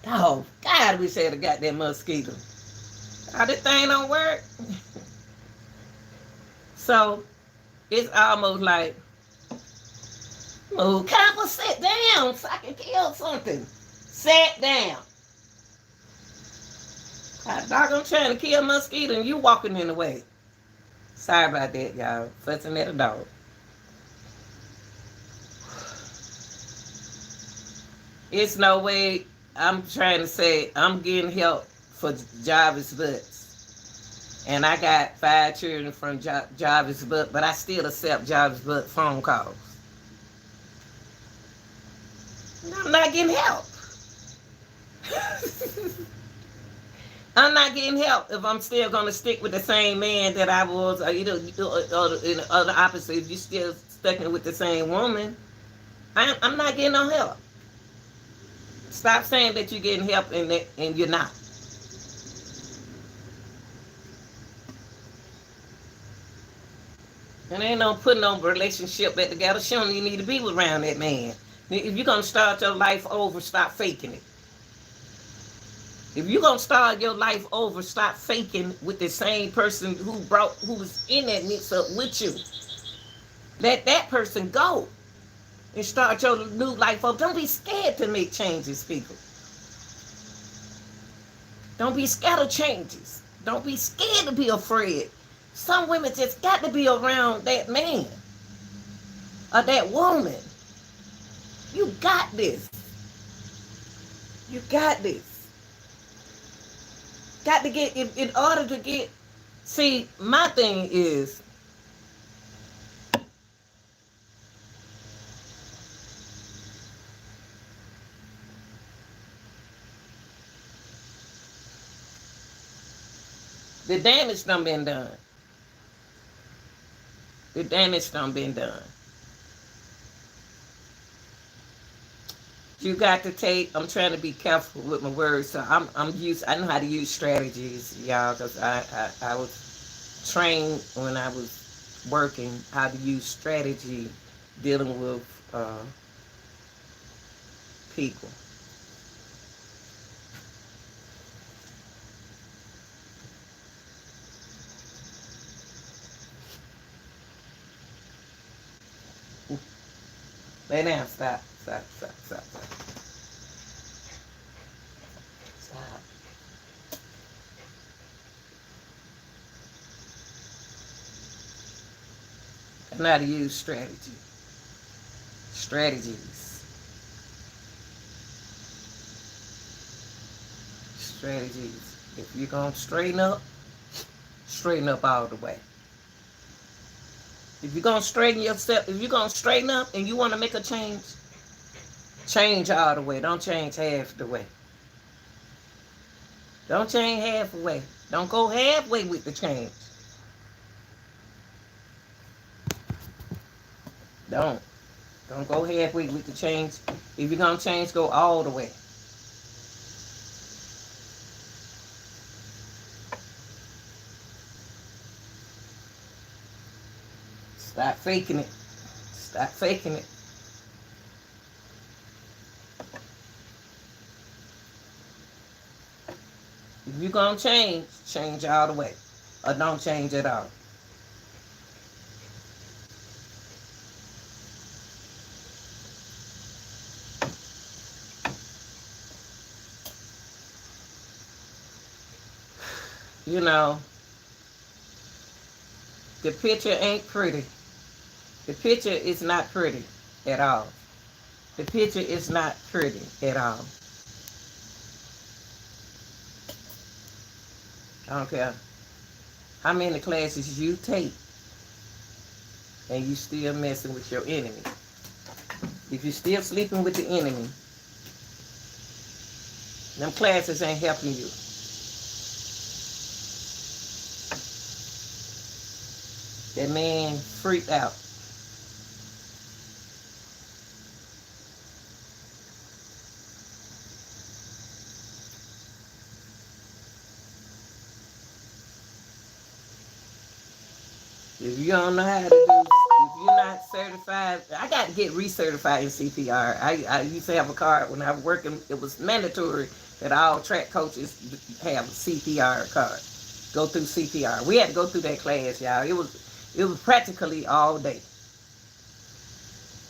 A: Oh God, we said I got that mosquito. Oh, this thing don't work. So it's almost like, move, Copper, sit down so I can kill something. Sit down. I'm trying to kill a mosquito and you walking in the way. Sorry about that, y'all. Fussing at a dog. It's no way. I'm trying to say I'm getting help for Jarvis butts. And I got 5 children from Jarvis butt, but I still accept Jarvis butt phone calls. I'm not getting help. I'm not getting help if I'm still going to stick with the same man that I was, or in the other opposite, if you're still stuck with the same woman. I'm not getting no help. Stop saying that you're getting help and you're not. And ain't no putting no relationship back together. She don't even need to be around that man. If you're going to start your life over, stop faking it. If you're going to start your life over, stop faking with the same person who was in that mix up with you. Let that person go. And start your new life up. Don't be scared to make changes, people. Don't be scared of changes. Don't be scared to be afraid. Some women just got to be around that man or that woman. You got this. You got this. Got to get, in order to get, see, my thing is, the damage done been done. The damage done been done. You got to take, I'm trying to be careful with my words, so I know how to use strategies, y'all, because I was trained when I was working how to use strategy dealing with people. Lay down, stop. Stop. Stop. I know how to use strategy. Strategies. If you're going to straighten up all the way. If you're going to straighten yourself, if you're going to straighten up and you want to make a change all the way. Don't change half the way. Don't change halfway. Don't go halfway with the change. Don't go halfway with the change. If you're going to change, go all the way. Stop faking it. Stop faking it. If you're going to change all the way. Or don't change at all. You know, the picture ain't pretty. The picture is not pretty at all. The picture is not pretty at all. I don't care how many classes you take and you still messing with your enemy. If you're still sleeping with the enemy, them classes ain't helping you. That man freaked out. If you don't know how to do, if you're not certified, I got to get recertified in CPR. I used to have a card when I was working. It was mandatory that all track coaches have a CPR card. Go through CPR. We had to go through that class, y'all. It was practically all day.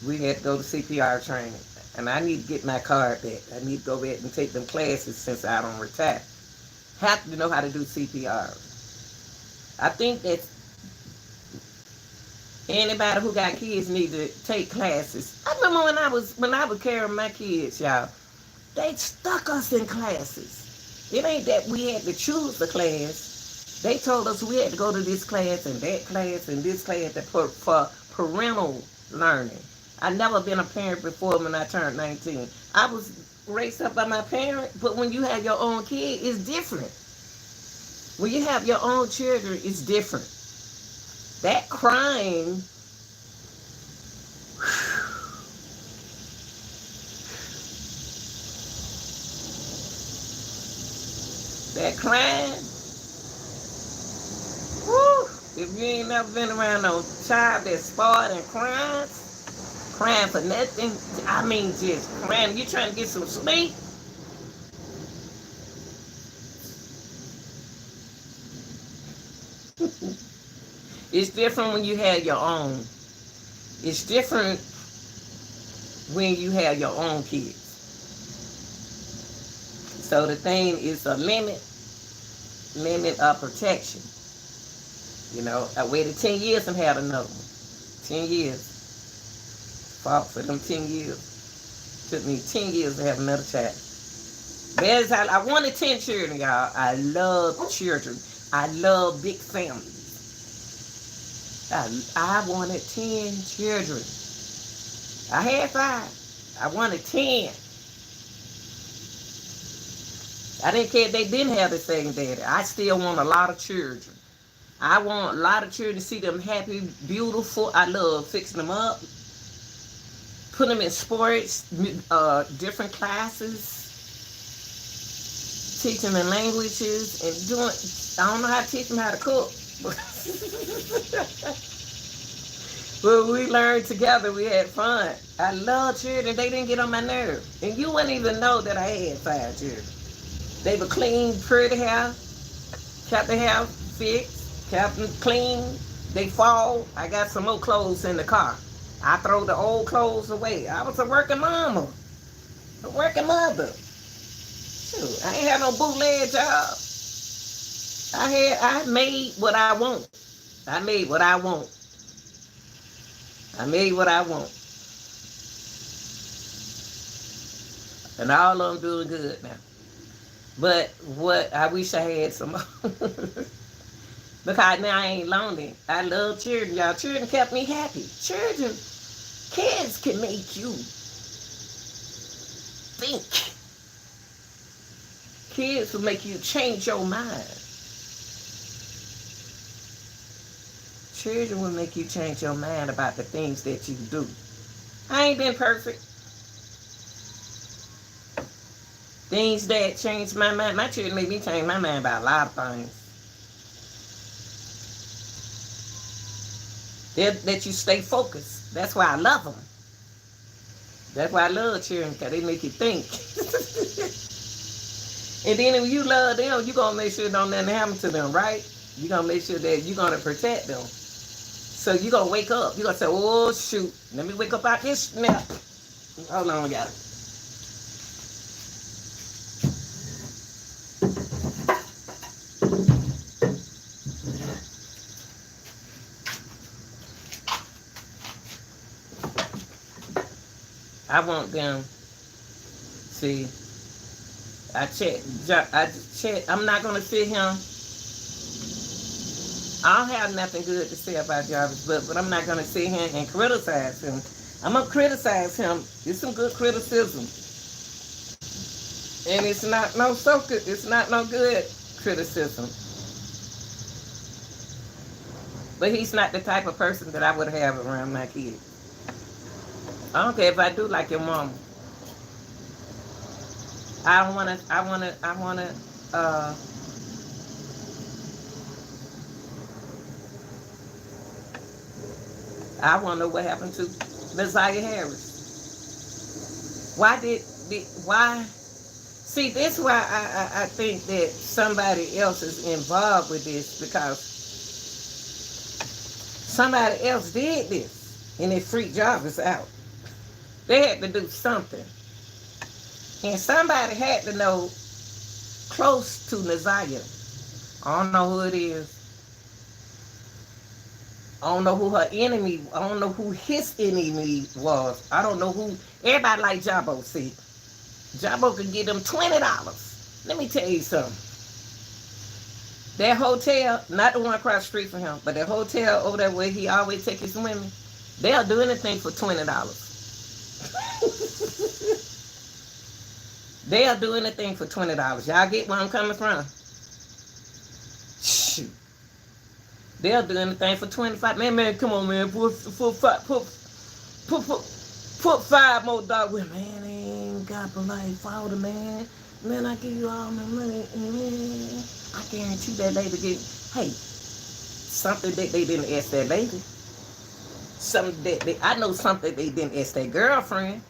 A: We had to go to CPR training, and I need to get my card back. I need to go back and take them classes since I don't retire. Have to know how to do CPR. I think that anybody who got kids need to take classes. I remember when I was carrying my kids, y'all. They stuck us in classes. It ain't that we had to choose the class. They told us we had to go to this class and that class and this class for parental learning. I never been a parent before when I turned 19. I was raised up by my parent, but when you have your own kid, it's different. When you have your own children, it's different. That crying, that crying, whew, if you ain't never been around no child that's spoiled and crying for nothing, I mean just crying, you trying to get some sleep. It's different when you have your own. It's different when you have your own kids. So the thing is a limit of protection. You know, I waited 10 years and had another one. 10 years. Fought for them 10 years. Took me 10 years to have another child. I wanted 10 children, y'all. I love children. I love big families. I wanted 10 children. I had 5. I wanted 10. I didn't care if they didn't have the same daddy. I still want a lot of children. I want a lot of children to see them happy, beautiful. I love fixing them up, put them in sports, different classes, teaching them languages, and doing. I don't know how to teach them how to cook. But we learned together. We had fun. I love children. They didn't get on my nerve. And you wouldn't even know that I had 5 children. They were clean, pretty hair, kept the hair fixed, kept them clean. They fall. I got some more clothes in the car. I throw the old clothes away. I was a working mama. A working mother. Shoot, I ain't had no bootleg job. I made what I want. I made what I want. I made what I want. And all of them doing good now. But what I wish I had some more. Because now I ain't lonely. I love children, y'all. Children kept me happy. Kids can make you think. Kids will make you change your mind. Children will make you change your mind about the things that you do. I ain't been perfect. Things that changed my mind. My children made me change my mind about a lot of things. That you stay focused. That's why I love them. That's why I love children, because they make you think. And then if you love them, you're going to make sure don't nothing happen to them, right? You're going to make sure that you're going to protect them. So you're going to wake up. You're going to say, oh, shoot. Let me wake up out this nap. Hold on, y'all. I want them, see, I check, I'm not going to sit him. I don't have nothing good to say about Jarvis, but I'm not going to sit here and criticize him. I'm going to criticize him. It's some good criticism. And it's not no good criticism. But he's not the type of person that I would have around my kids. I don't care if I do like your mama. I don't wanna uh I wanna know what happened to Messiah Harris. Why see this why I think that somebody else is involved with this because somebody else did this and it freaked Jarvis out. They had to do something. And somebody had to know close to Naziah. I don't know who it is. I don't know who her enemy, I don't know who his enemy was. I don't know who, everybody like Jabbo, see. Jabbo could get them $20. Let me tell you something. That hotel, not the one across the street from him, but that hotel over there where he always take his women, they'll do anything for $20. They'll do anything for $20. Y'all get where I'm coming from? Shoot. They'll do anything for 25. Man, come on, man. Put $5 more. Man, I ain't got but like $40, man. Man, I give you all my money. Man, I guarantee that lady get, hey, something that they didn't ask that lady. Something that I know something they didn't ask their girlfriend.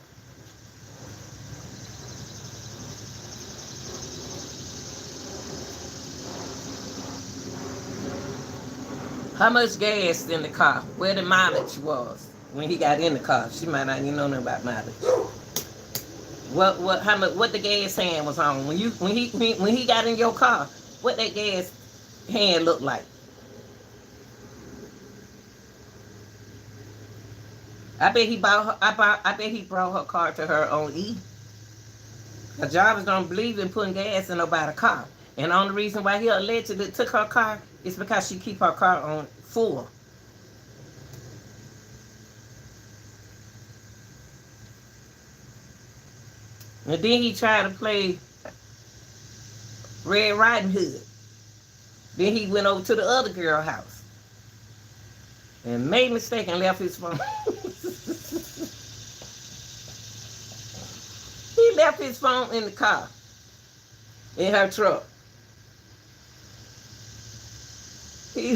A: How much gas in the car? Where the mileage was when he got in the car? She might not even know nothing about mileage. What the gas hand was on when he got in your car? What that gas hand looked like? I bet he bought her. I bet he brought her car to her on E. Jarvis don't believe in putting gas in nobody's car. And the only reason why he allegedly took her car is because she keep her car on full. And then he tried to play Red Riding Hood. Then he went over to the other girl house and made a mistake and left his phone. He left his phone in the car, in her truck. I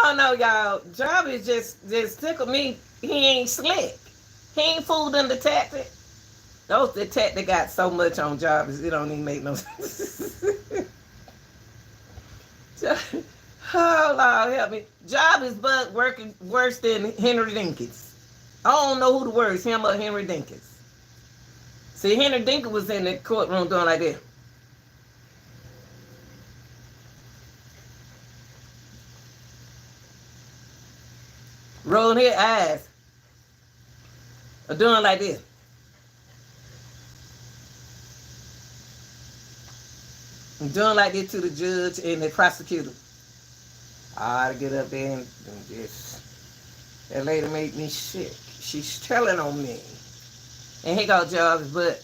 A: don't know, y'all. Jarvis just tickled me. He ain't slick. He ain't fooled in the tactic. Those the tactic got so much on Jarvis, it don't even make no sense. Oh, Lord, help me. Jarvis but working worse than Henry Dinkins. I don't know who the worst, him or Henry Dinkins. See, Henry Dinkins was in the courtroom doing like this. Rolling his eyes. Or doing like this. And doing like this to the judge and the prosecutor. I ought to get up there and just... That lady made me sick. She's telling on me. And here goes Jarvis, but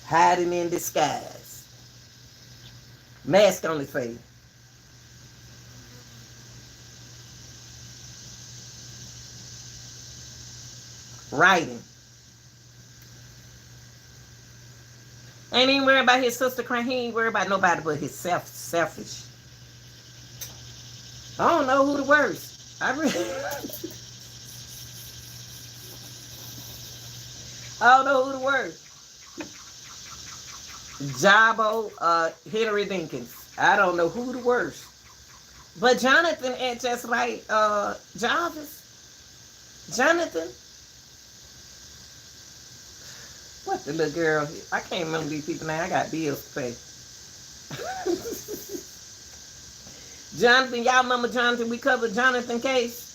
A: hiding in disguise. Mask on his face. Writing. Ain't even worried about his sister crying. He ain't worried about nobody but himself. Selfish. I don't know who the worst. I don't know who the worst. Jabbo, Henry Dinkins. I don't know who the worst. But Jonathan acted just like Jarvis. Jonathan. What the little girl? I can't remember these people's name. I got bills to pay. Jonathan, y'all remember Jonathan? We covered Jonathan case.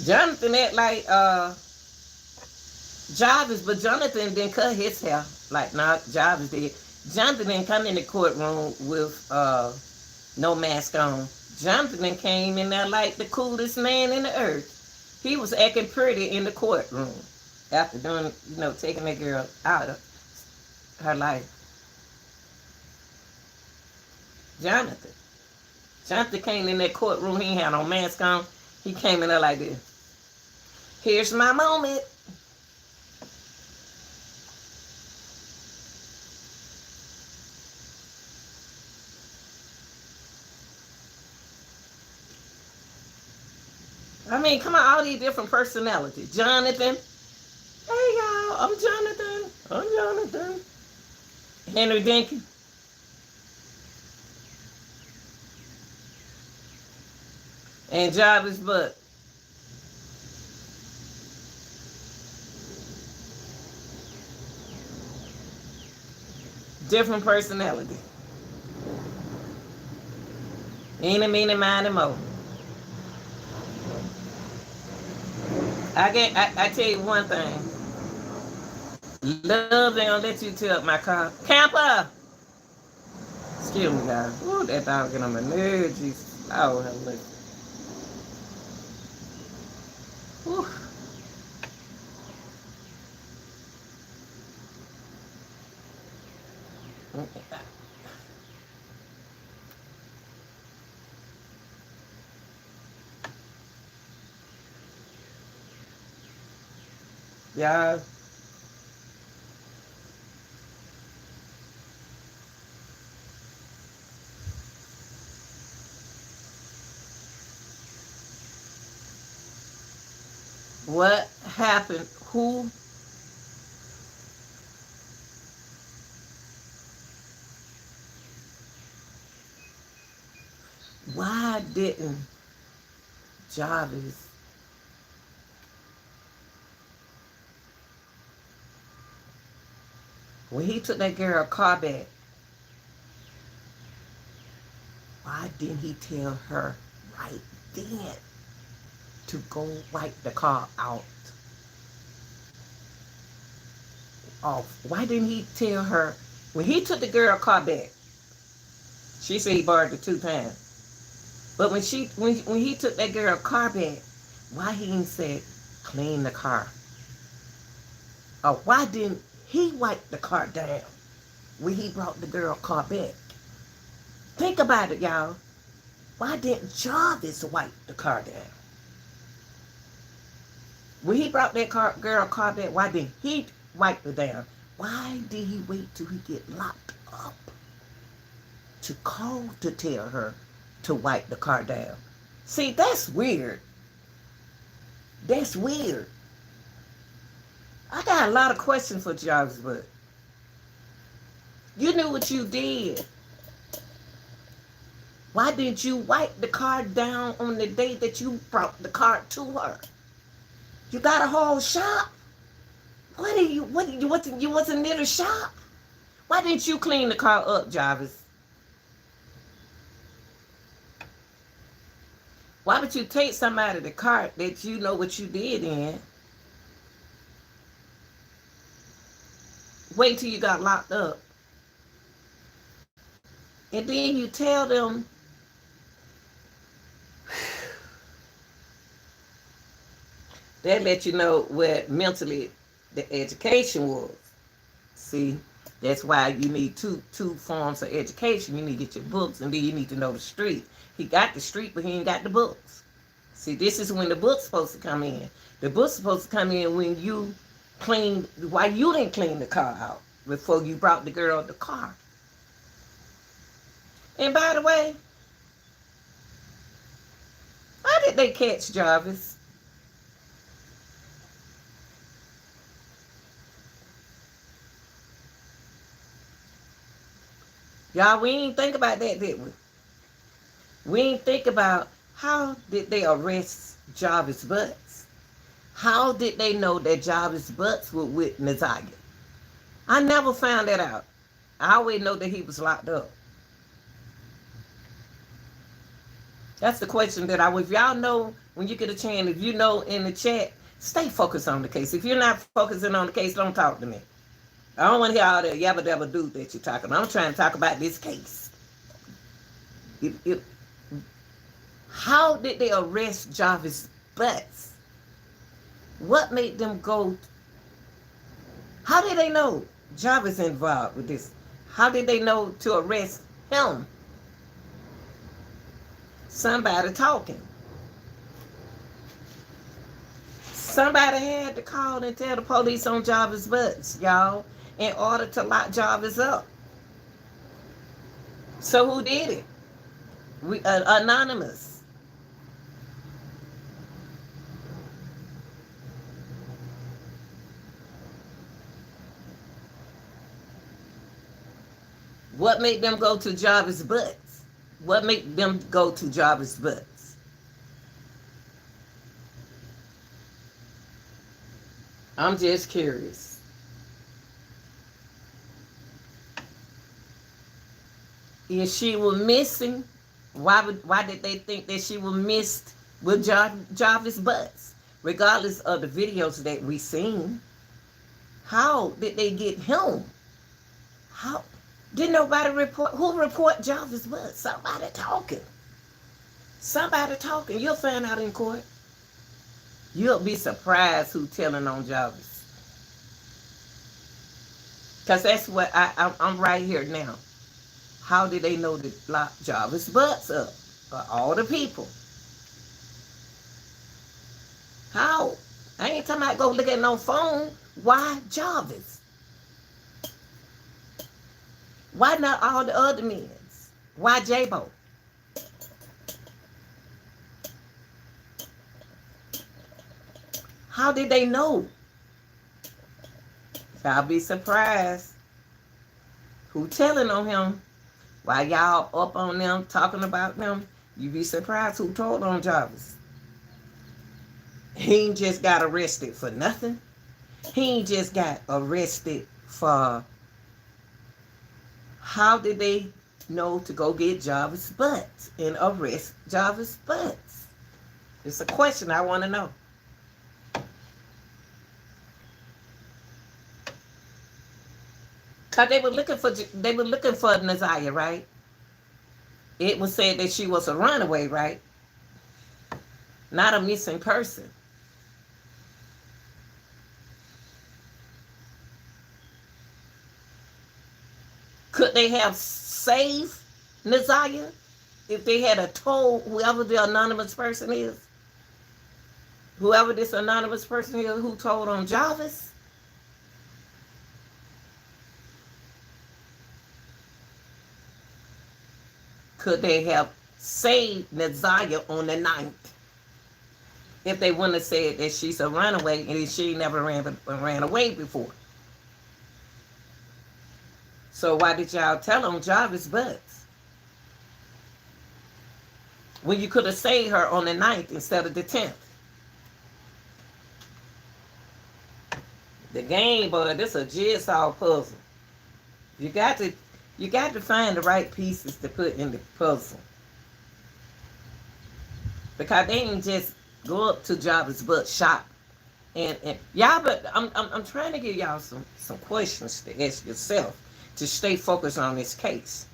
A: Jonathan act like Jarvis, but Jonathan didn't cut his hair like not Jarvis did. Jonathan didn't come in the courtroom with no mask on. Jonathan came in there like the coolest man in the earth. He was acting pretty in the courtroom after doing, taking that girl out of. her life. Jonathan. Jonathan came in that courtroom. He ain't had no mask on. He came in there like this. Here's my moment. I mean, come on, all these different personalities. Jonathan. Hey, y'all. I'm Jonathan. I'm Jonathan. Henry Dinkins. And Jarvis Butt. Different personality. Eeny, meeny, miny, mo. I tell you one thing. Love ain't gonna let you tilt my car. Camper! Excuse me, guys. Ooh, that dog get on my nerves. Jesus. Oh, hello. Ooh. Y'all. What happened? Who? Why didn't Jarvis when he took that girl car back, why didn't he tell her right then to go wipe the car out? Off. Why didn't he tell her when he took the girl car back? She said he borrowed it 2 times. But when he took that girl car back, why he didn't say clean the car? Or why didn't he wipe the car down when he brought the girl car back? Think about it, y'all. Why didn't Jarvis wipe the car down? When he brought that girl car back, why didn't he wipe it down? Why did he wait till he get locked up to call to tell her to wipe the car down? See, that's weird. That's weird. I got a lot of questions for Jarvis, but you knew what you did. Why didn't you wipe the car down on the day that you brought the car to her? You got a whole shop. You wasn't in the shop? Why didn't you clean the car up, Jarvis? Why would you take somebody to the car that you know what you did in? Wait till you got locked up. And then you tell them, that let you know where mentally the education was. See, that's why you need two forms of education. You need to get your books, and then you need to know the street. He got the street, but he ain't got the books. See, this is when the book's supposed to come in. The book's supposed to come in when you clean, why you didn't clean the car out before you brought the girl the car. And by the way, how did they catch Jarvis? Y'all, we ain't think about that, did we? We ain't think about how did they arrest Jarvis Butts? How did they know that Jarvis Butts was with Nazaria? I never found that out. I always know that he was locked up. That's the question that if y'all know, when you get a chance, if you know in the chat, stay focused on the case. If you're not focusing on the case, don't talk to me. I don't want to hear all that yabba dabba do that you're talking about. I'm trying to talk about this case. How did they arrest Jarvis Butts? What made them go? How did they know? Jarvis involved with this. How did they know to arrest him? Somebody talking. Somebody had to call and tell the police on Jarvis' butts, y'all, in order to lock Jarvis up. So who did it? Anonymous. What made them go to Jarvis' butts? What made them go to Jarvis' butts? I'm just curious. If she was missing, why did they think that she was missed with Jarvis' butts? Regardless of the videos that we seen, how did they get him? How did nobody report? Who report Jarvis' butts? Somebody talking. Somebody talking. You'll find out in court. You'll be surprised who telling on Jarvis. Because that's what I'm right here now. How did they know to lock Jarvis' butts up? All the people. How? I ain't talking about go look at no phone. Why Jarvis? Why not all the other men? Why J-Bo? How did they know? Y'all be surprised. Who telling on him? While y'all up on them, talking about them, you be surprised who told on Jarvis. He ain't just got arrested for nothing. He ain't just got arrested for... How did they know to go get Jarvis' butts and arrest Jarvis' butts? It's a question I want to know. Cause they were looking for Naziah, right? It was said that she was a runaway, right? Not a missing person. Could they have saved Naziah if they had told whoever the anonymous person is? Whoever this anonymous person is who told on Jarvis? Could they have saved Naziah on the 9th if they wouldn't have said that she's a runaway and she never ran away before? So why did y'all tell on Jarvis' butts when you could have saved her on the 9th instead of the 10th? The game, boy, this is a jigsaw puzzle. You got to find the right pieces to put in the puzzle. Because they didn't just go up to Jarvis' butt shop. And y'all, but I'm trying to give y'all some questions to ask yourself to stay focused on this case.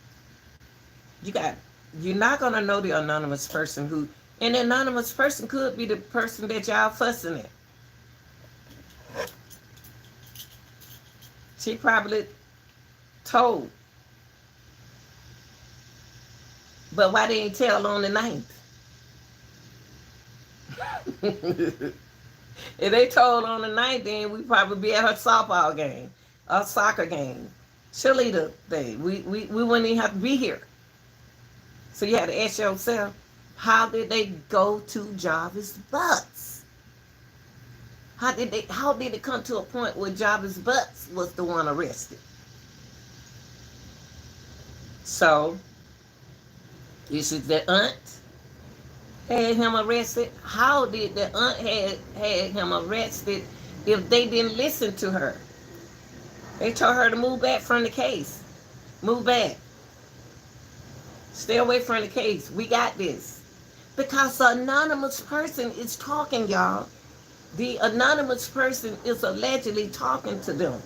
A: You're not gonna know the anonymous person who, and the anonymous person could be the person that y'all fussing at. She probably told. But why they didn't tell on the 9th? If they told on the 9th, then we probably be at her softball game, or soccer game, cheerleader thing. We wouldn't even have to be here. So you had to ask yourself, how did they go to Jarvis' butts? How did it come to a point where Jarvis' butts was the one arrested? So, is it the aunt had him arrested? How did the aunt had him arrested if they didn't listen to her? They told her to move back from the case. Move back. Stay away from the case. We got this. Because the anonymous person is talking, y'all. The anonymous person is allegedly talking to them.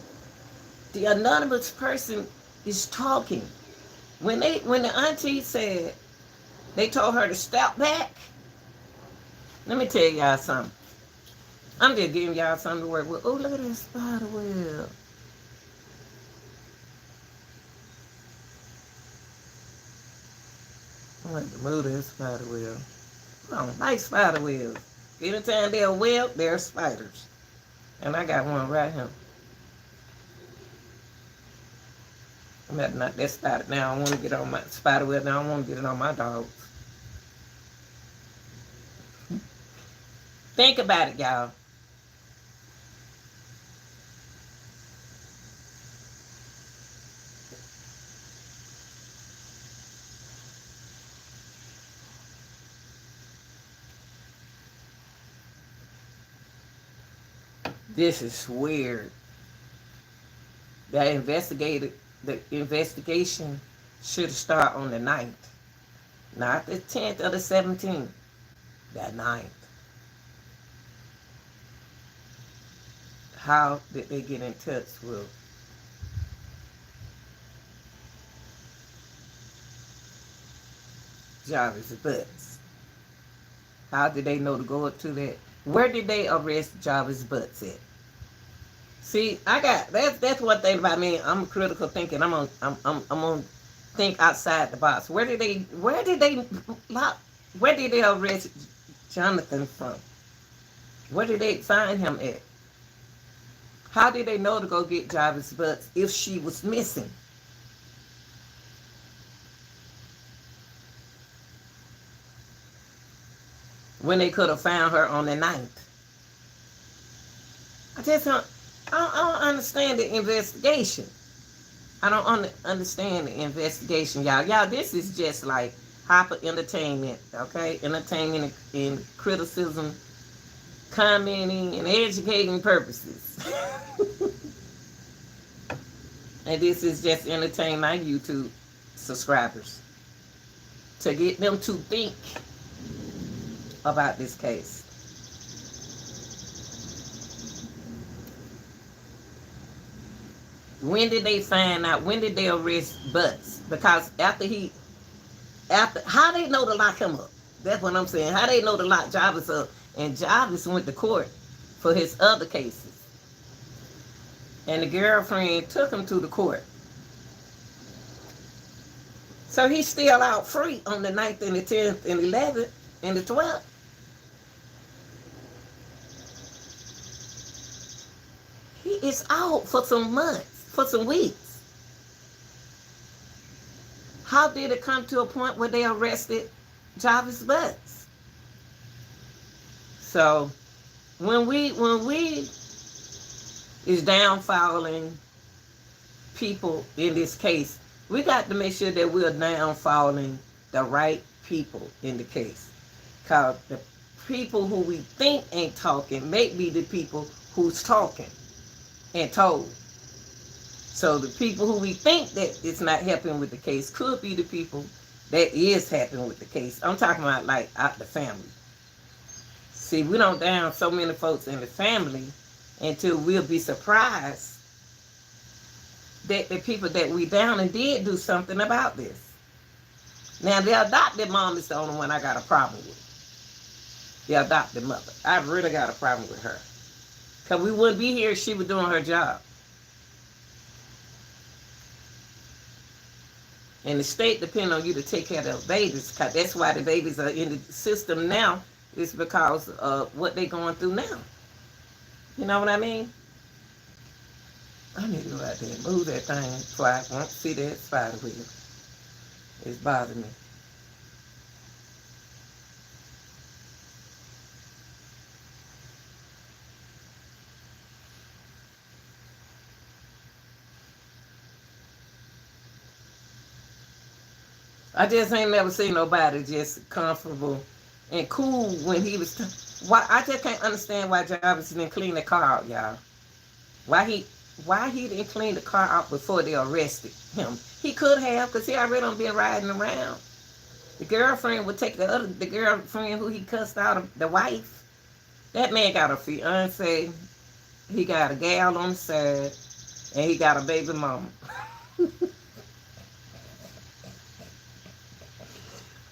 A: The anonymous person is talking. When the auntie said they told her to step back, let me tell y'all something. I'm just giving y'all something to work with. Oh, look at that spider web. I want to move this spider web. I don't like spider webs. Anytime they're web, they're spiders. And I got one right here. I'm not that spider now. I want to get on my spider web now. I want to get it on my dogs. Think about it, y'all. This is weird. The investigation should start on the 9th. Not the 10th or the 17th. The 9th. How did they get in touch with Jarvis' butts? How did they know to go up to that? Where did they arrest Jarvis' butts at? See, I got that's one thing about me. I'm critical thinking. I'm gonna think outside the box. Where did they arrest Jonathan from? Where did they find him at? How did they know to go get Jarvis' butts if she was missing? When they could have found her on the 9th. I don't understand the investigation. I don't understand the investigation, y'all. Y'all, this is just like hyper entertainment, okay? Entertainment and criticism, commenting, and educating purposes. And this is just entertain my YouTube subscribers to get them to think about this case. When did they find out? When did they arrest Butts? Because after how they know to lock him up? That's what I'm saying. How they know to lock Jarvis up? And Jarvis went to court for his other cases. And the girlfriend took him to the court. So he's still out free on the 9th and the 10th and 11th and the 12th. He is out for some months, for some weeks. How did it come to a point where they arrested Jarvis Butts? So when we is downfalling people in this case, we got to make sure that we're downfalling the right people in the case. Because the people who we think ain't talking may be the people who's talking and told. So the people who we think that it's not helping with the case could be the people that is helping with the case. I'm talking about like out the family. See, we don't down so many folks in the family until we'll be surprised that the people that we down and did do something about this. Now, the adopted mom is the only one I got a problem with. The adopted mother. I really got a problem with her. Because we wouldn't be here if she was doing her job. And the state depends on you to take care of those babies. Because that's why the babies are in the system now. Is because of what they're going through now. You know what I mean? I need to go out there and move that thing so I won't see that spider web. It's bothering me. I just ain't never seen nobody just comfortable and cool when he was. Why I just can't understand why Jarvis didn't clean the car out, y'all. Why he didn't clean the car out before they arrested him? He could have, because he already done been riding around. The girlfriend would take the girlfriend who he cussed out, the wife. That man got a fiance, he got a gal on the side, and he got a baby mama.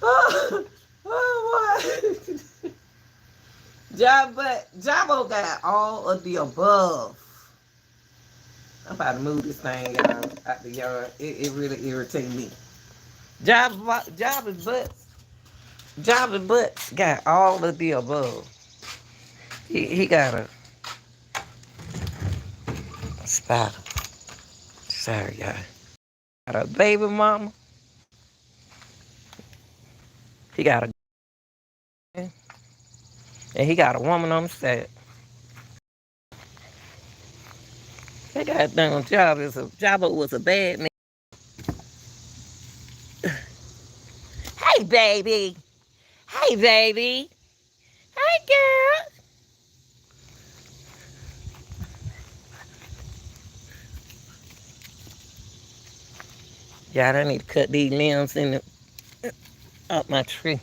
A: Oh boy. Jabo got all of the above. I'm about to move this thing, y'all, out the yard. It really irritates me. Jarvis Butts Jarvis Butts got all of the above. He got a spider. Sorry, y'all. Got a baby mama. He got a and he got a woman on the side. That goddamn Jarvis was a bad man. Hey baby. Hey baby. Hey girl. Y'all, I need to cut these limbs up my tree.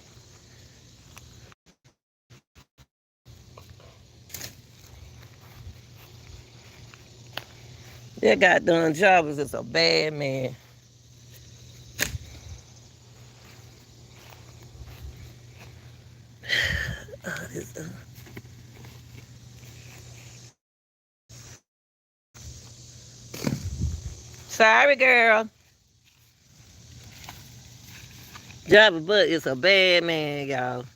A: That goddamn Jarvis is a bad man. Sorry, girl. Jarvis Butt is a bad man, y'all.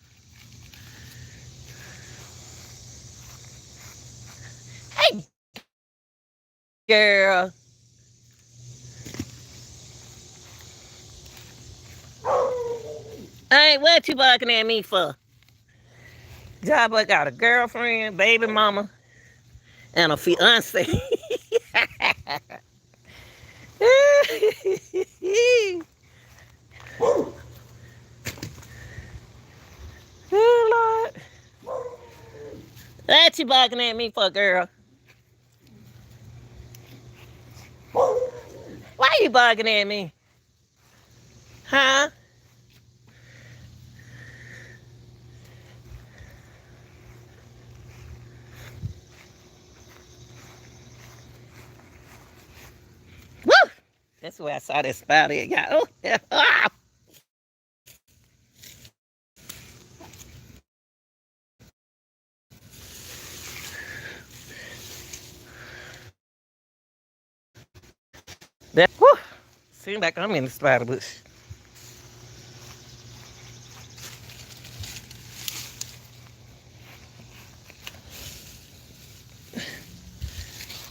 A: Hey, girl. Hey, what you barking at me for? Jarvis got a girlfriend, baby mama, and a fiance. Oh, Lord. What you barking at me for, girl? Why you barking at me? Huh? Woo! That's where I saw that spider at, y'all. Oh, that, whew, seems like I'm in the spider bush.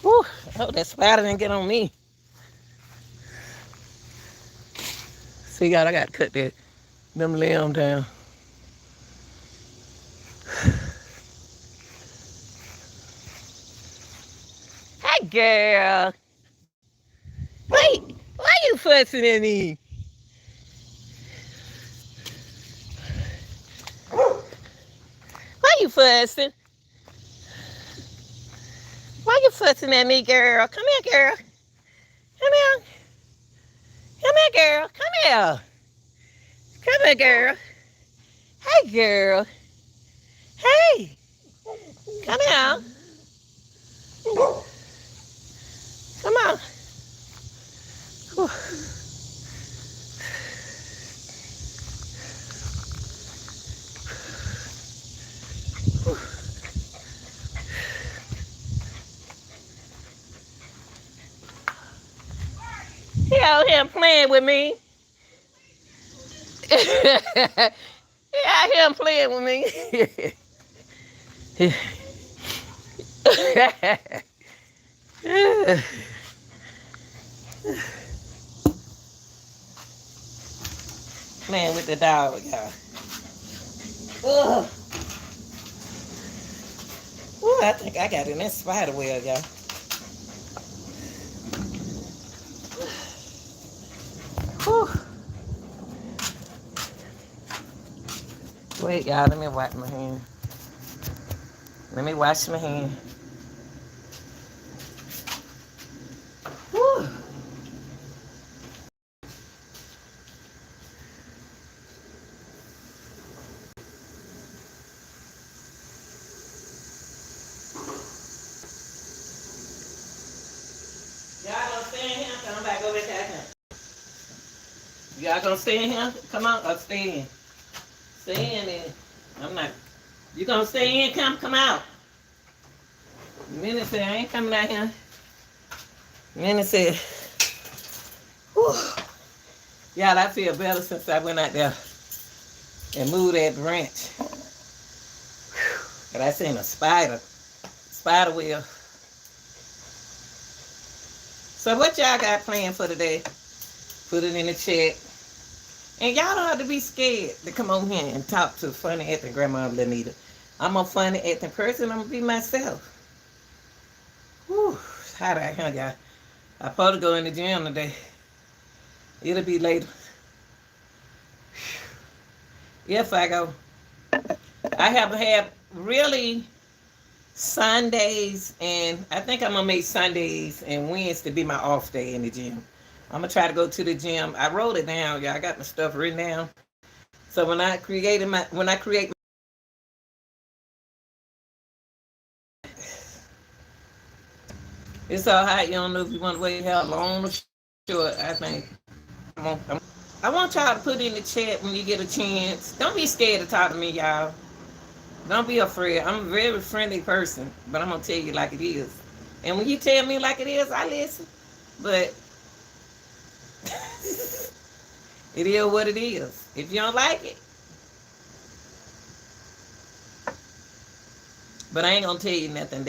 A: Whew, I hope that spider didn't get on me. See, y'all, I got to cut them limbs down. Hey, girl. Wait, why you fussing at me? Why you fussing? Why you fussing at me, girl? Come here, girl. Come here. Come here, girl. Come here. Come here, girl. Hey, girl. Hey. Come here. Come on. Whew. He out here playing with me. He out here playing with me. Man with the dog, y'all. Ugh. Ooh, I think I got in that spider web, y'all. Whew. Wait, y'all, let me wipe my hand. Let me wash my hand. Whew. Y'all gonna stay in here? Come back over here. Y'all gonna stay in here? Come on, I'll stay in. Stay in there. I'm not. You gonna stay in? Come out. Minnie said, I ain't coming out here. Minnie said, whew. Y'all, I feel better since I went out there. and move that branch. But I seen a spider web. So what y'all got planned for today? Put it in the chat. And y'all don't have to be scared to come on here and talk to funny acting Grandma Lenita. I'm a funny acting person. I'm gonna be myself. Whew, it's hot out here, y'all. I supposed to go in the gym today. It'll be later. If I go. I have had really Sundays, and I think I'm gonna make Sundays and Wednesday be my off day in the gym. I'm gonna try to go to the gym. I wrote it down, y'all. I got my stuff written down. So when I create it's all hot. You don't know if you want to wait how long or short. I think I want y'all to put in the chat when you get a chance. Don't be scared to talk to me, y'all. Don't be afraid. I'm a very friendly person, but I'm gonna tell you like it is. And when you tell me like it is, I listen. But it is what it is. If you don't like it, but I ain't gonna tell you nothing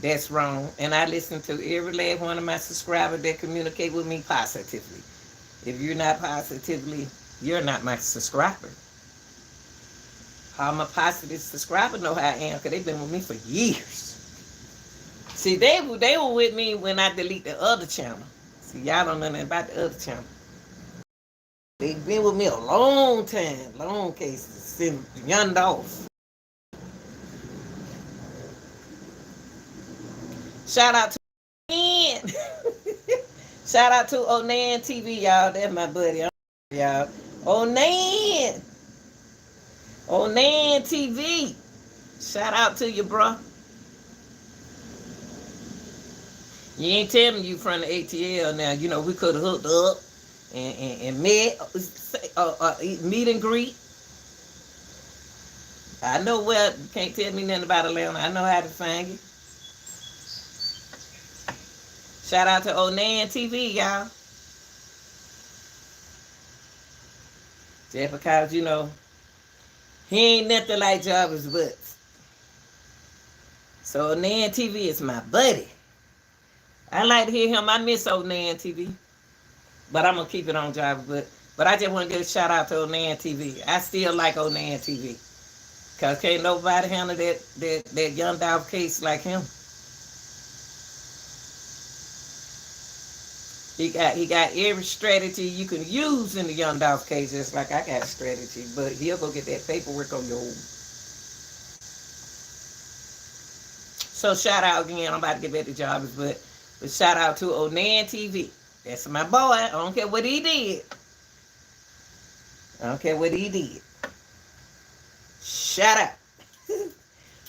A: that's wrong. And I listen to every last one of my subscribers that communicate with me positively. If you're not positively, you're not my subscriber. All my positive subscribers know how I am because they've been with me for years. See, they were with me when I delete the other channel. See, y'all don't know nothing about the other channel. They've been with me a long time, long cases, since young off. Shout out to Onan. Shout out to Onan TV, y'all. That's my buddy, y'all. Onan. Onan TV. Shout out to you, bro. You ain't telling you from the ATL now. You know, we could have hooked up and met, meet and greet. I know where, you can't tell me nothing about Atlanta. I know how to find you. Shout out to Onan TV, y'all. Just because, you know, he ain't nothing like Jarvis Butts. So Onan TV is my buddy. I like to hear him. I miss Onan TV. But I'm going to keep it on Jarvis. But I just want to give a shout out to Onan TV. I still like Onan TV. Because can't nobody handle that young dog case like him. He got every strategy you can use in the young dog case, just like I got strategy. But he'll go get that paperwork on your own. So shout out again. I'm about to get back to Jarvis, but shout out to Onan TV. That's my boy. I don't care what he did. I don't care what he did. Shout out.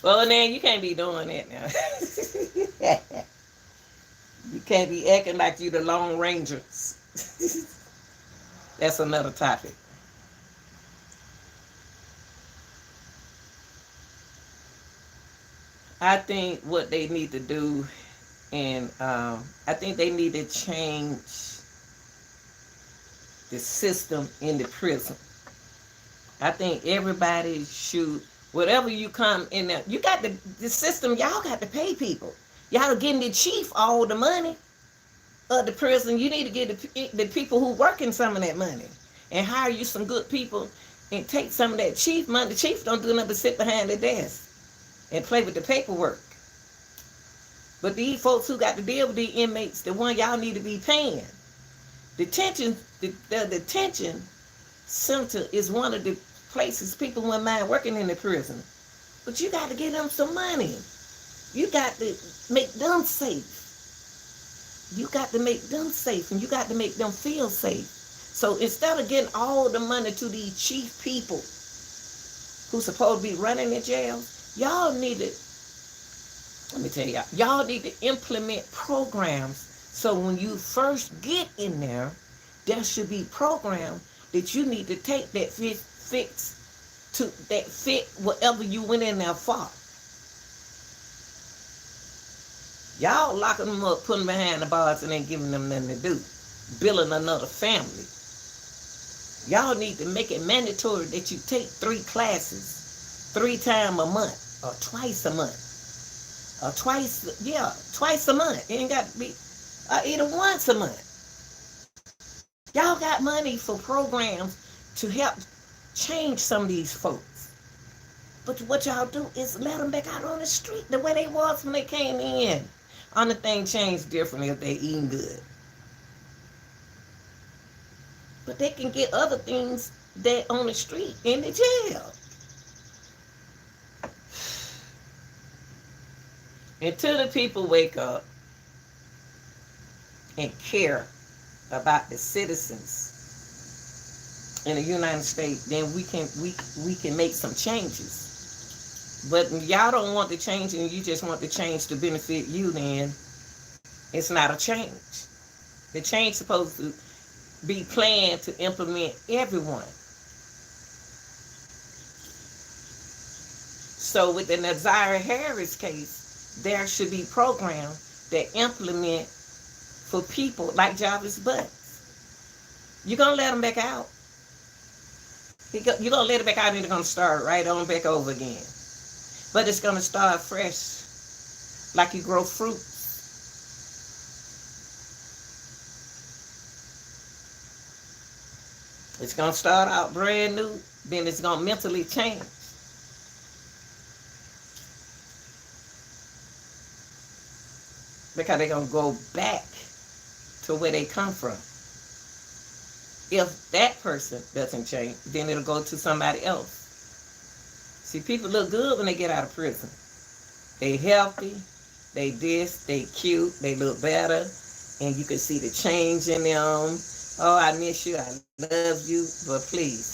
A: Well, Onan, you can't be doing that now. You can't be acting like you the Lone Rangers. That's another topic. I think what they need to do, and I think they need to change the system in the prison. I think everybody should, whatever you come in there, you got the system, y'all got to pay people. Y'all getting the chief all the money of the prison. You need to get the people who work in some of that money and hire you some good people and take some of that chief money. The chief don't do nothing but sit behind the desk and play with the paperwork. But these folks who got to deal with the inmates, the one y'all need to be paying. Detention, the detention center is one of the places people wouldn't mind working in the prison. But you got to get them some money. You got to make them safe. You got to make them safe, and you got to make them feel safe. So instead of getting all the money to these chief people who's supposed to be running the jails, y'all need to, let me tell y'all need to implement programs so when you first get in there should be programs that you need to take that fit whatever you went in there for. Y'all locking them up, putting them behind the bars, and ain't giving them nothing to do. Building another family. Y'all need to make it mandatory that you take 3 classes 3 times a month or twice a month. Or twice a month. It ain't got to be either once a month. Y'all got money for programs to help change some of these folks. But what y'all do is let them back out on the street the way they was when they came in. Only thing changed differently if they eating good. But they can get other things that on the street in the jail. Until the people wake up and care about the citizens in the United States, then we can make some changes. But if y'all don't want the change and you just want the change to benefit you, then it's not a change. The change is supposed to be planned to implement everyone. So with the Nazira Harris case, there should be programs that implement for people like Jarvis Butts. You're going to let them back out. You're going to let it back out and they're going to start right on back over again. But it's going to start fresh, like you grow fruit. It's going to start out brand new, then it's going to mentally change. Because they're going to go back to where they come from. If that person doesn't change, then it'll go to somebody else. See, people look good when they get out of prison. They healthy, they this, they cute, they look better, and you can see the change in them. Oh, I miss you, I love you, but please,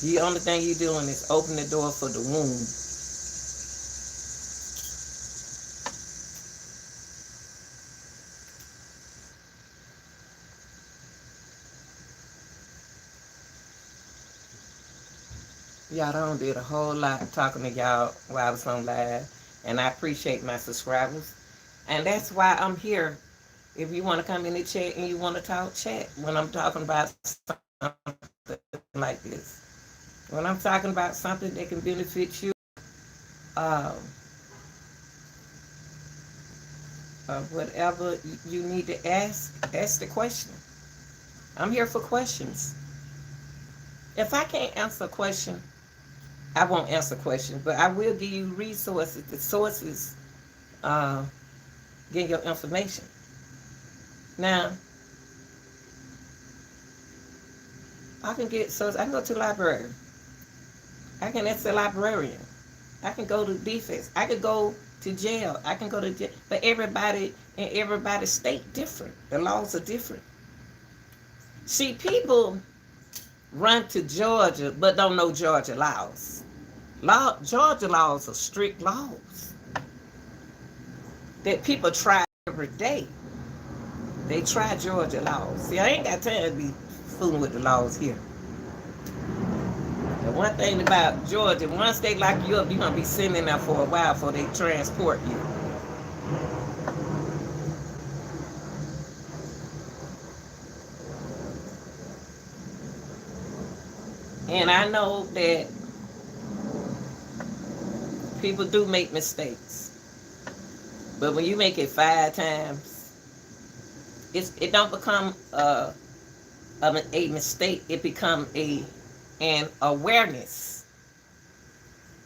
A: the only thing you're doing is open the door for the womb. Y'all done did a whole lot talking to y'all while I was on live, and I appreciate my subscribers. And that's why I'm here. If you want to come in the chat and you want to talk, chat when I'm talking about something like this. When I'm talking about something that can benefit you, whatever you need to ask the question. I'm here for questions. If I can't answer a question, I won't answer questions, but I will give you resources, the sources, get your information. Now, I can get sources. I can go to the library. I can ask the librarian. I can go to defense. I could go to jail. I can go to jail. But everybody in everybody's state different. The laws are different. See, people run to Georgia but don't know Georgia laws. Georgia laws are strict laws that people try every day. They try Georgia laws. See, I ain't got time to be fooling with the laws here. The one thing about Georgia, once they lock you up, you're going to be sitting there for a while before they transport you. And I know that people do make mistakes. But when you make it 5 times, it don't become a mistake. It becomes an awareness.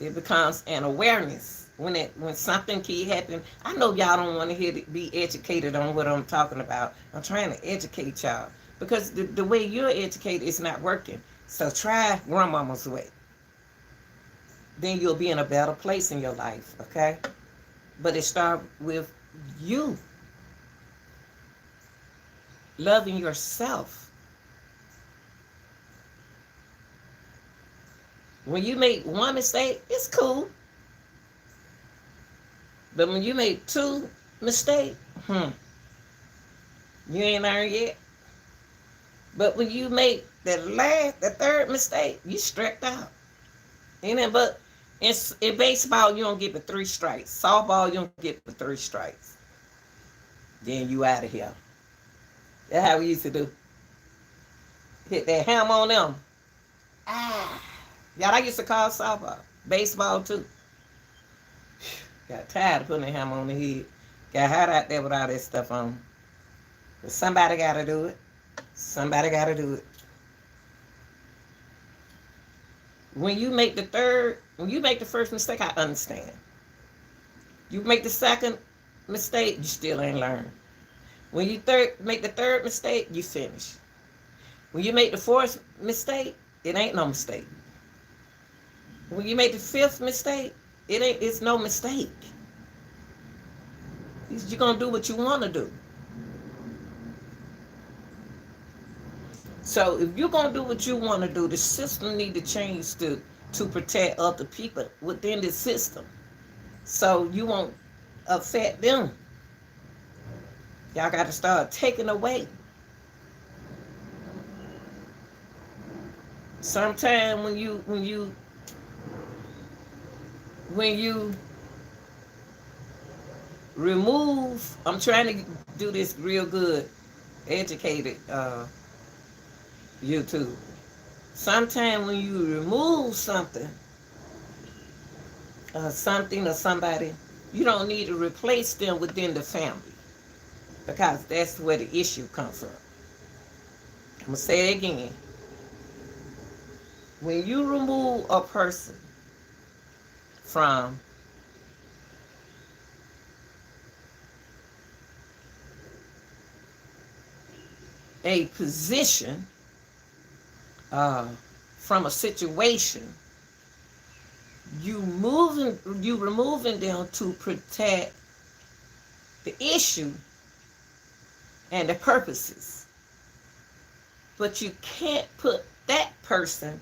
A: It becomes an awareness when something keep happening. I know y'all don't want to be educated on what I'm talking about. I'm trying to educate y'all because the way you're educated is not working. So try grandmama's way. Then you'll be in a better place in your life, okay? But it starts with you loving yourself. When you make one mistake, it's cool. But when you make 2 mistakes, you ain't learned yet. But when you make the 3rd mistake, you stressed out. But in baseball, you don't get but 3 strikes. Softball, you don't get but 3 strikes. Then you out of here. That's how we used to do. Hit that hammer on them. Ah. Y'all, I used to call softball. Baseball, too. Got tired of putting a hammer on the head. Got hot out there with all that stuff on. But somebody got to do it. Somebody got to do it. When you make the first mistake, I understand. You make the second mistake, you still ain't learned. When you make the third mistake, you finish. When you make the fourth mistake, it ain't no mistake. When you make the fifth mistake, it's no mistake. You're gonna do what you wanna do. So if you're gonna do what you wanna do, the system need to change to protect other people within the system. So you won't affect them. Y'all gotta start taking away. Sometimes when you remove, I'm trying to do this real good, educated YouTube. Sometimes when you remove something or somebody, you don't need to replace them within the family, because that's where the issue comes from. I'm gonna say it again. When you remove a person from a position, from a situation, you removing them to protect the issue and the purposes. But you can't put that person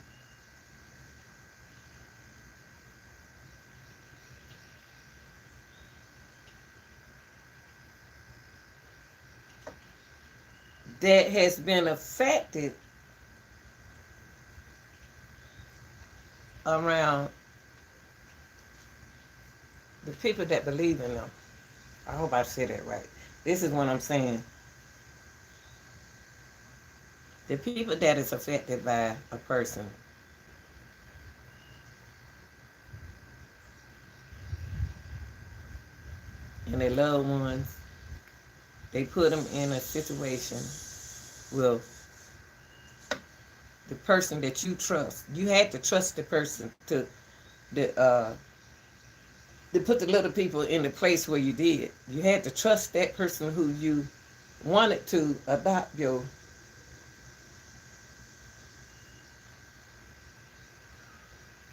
A: that has been affected around the people that believe in them. I hope I said that right. This is what I'm saying. The people that is affected by a person and their loved ones, they put them in a situation with the person that you trust. You had to trust the person to put the little people in the place where you did. You had to trust that person who you wanted to adopt your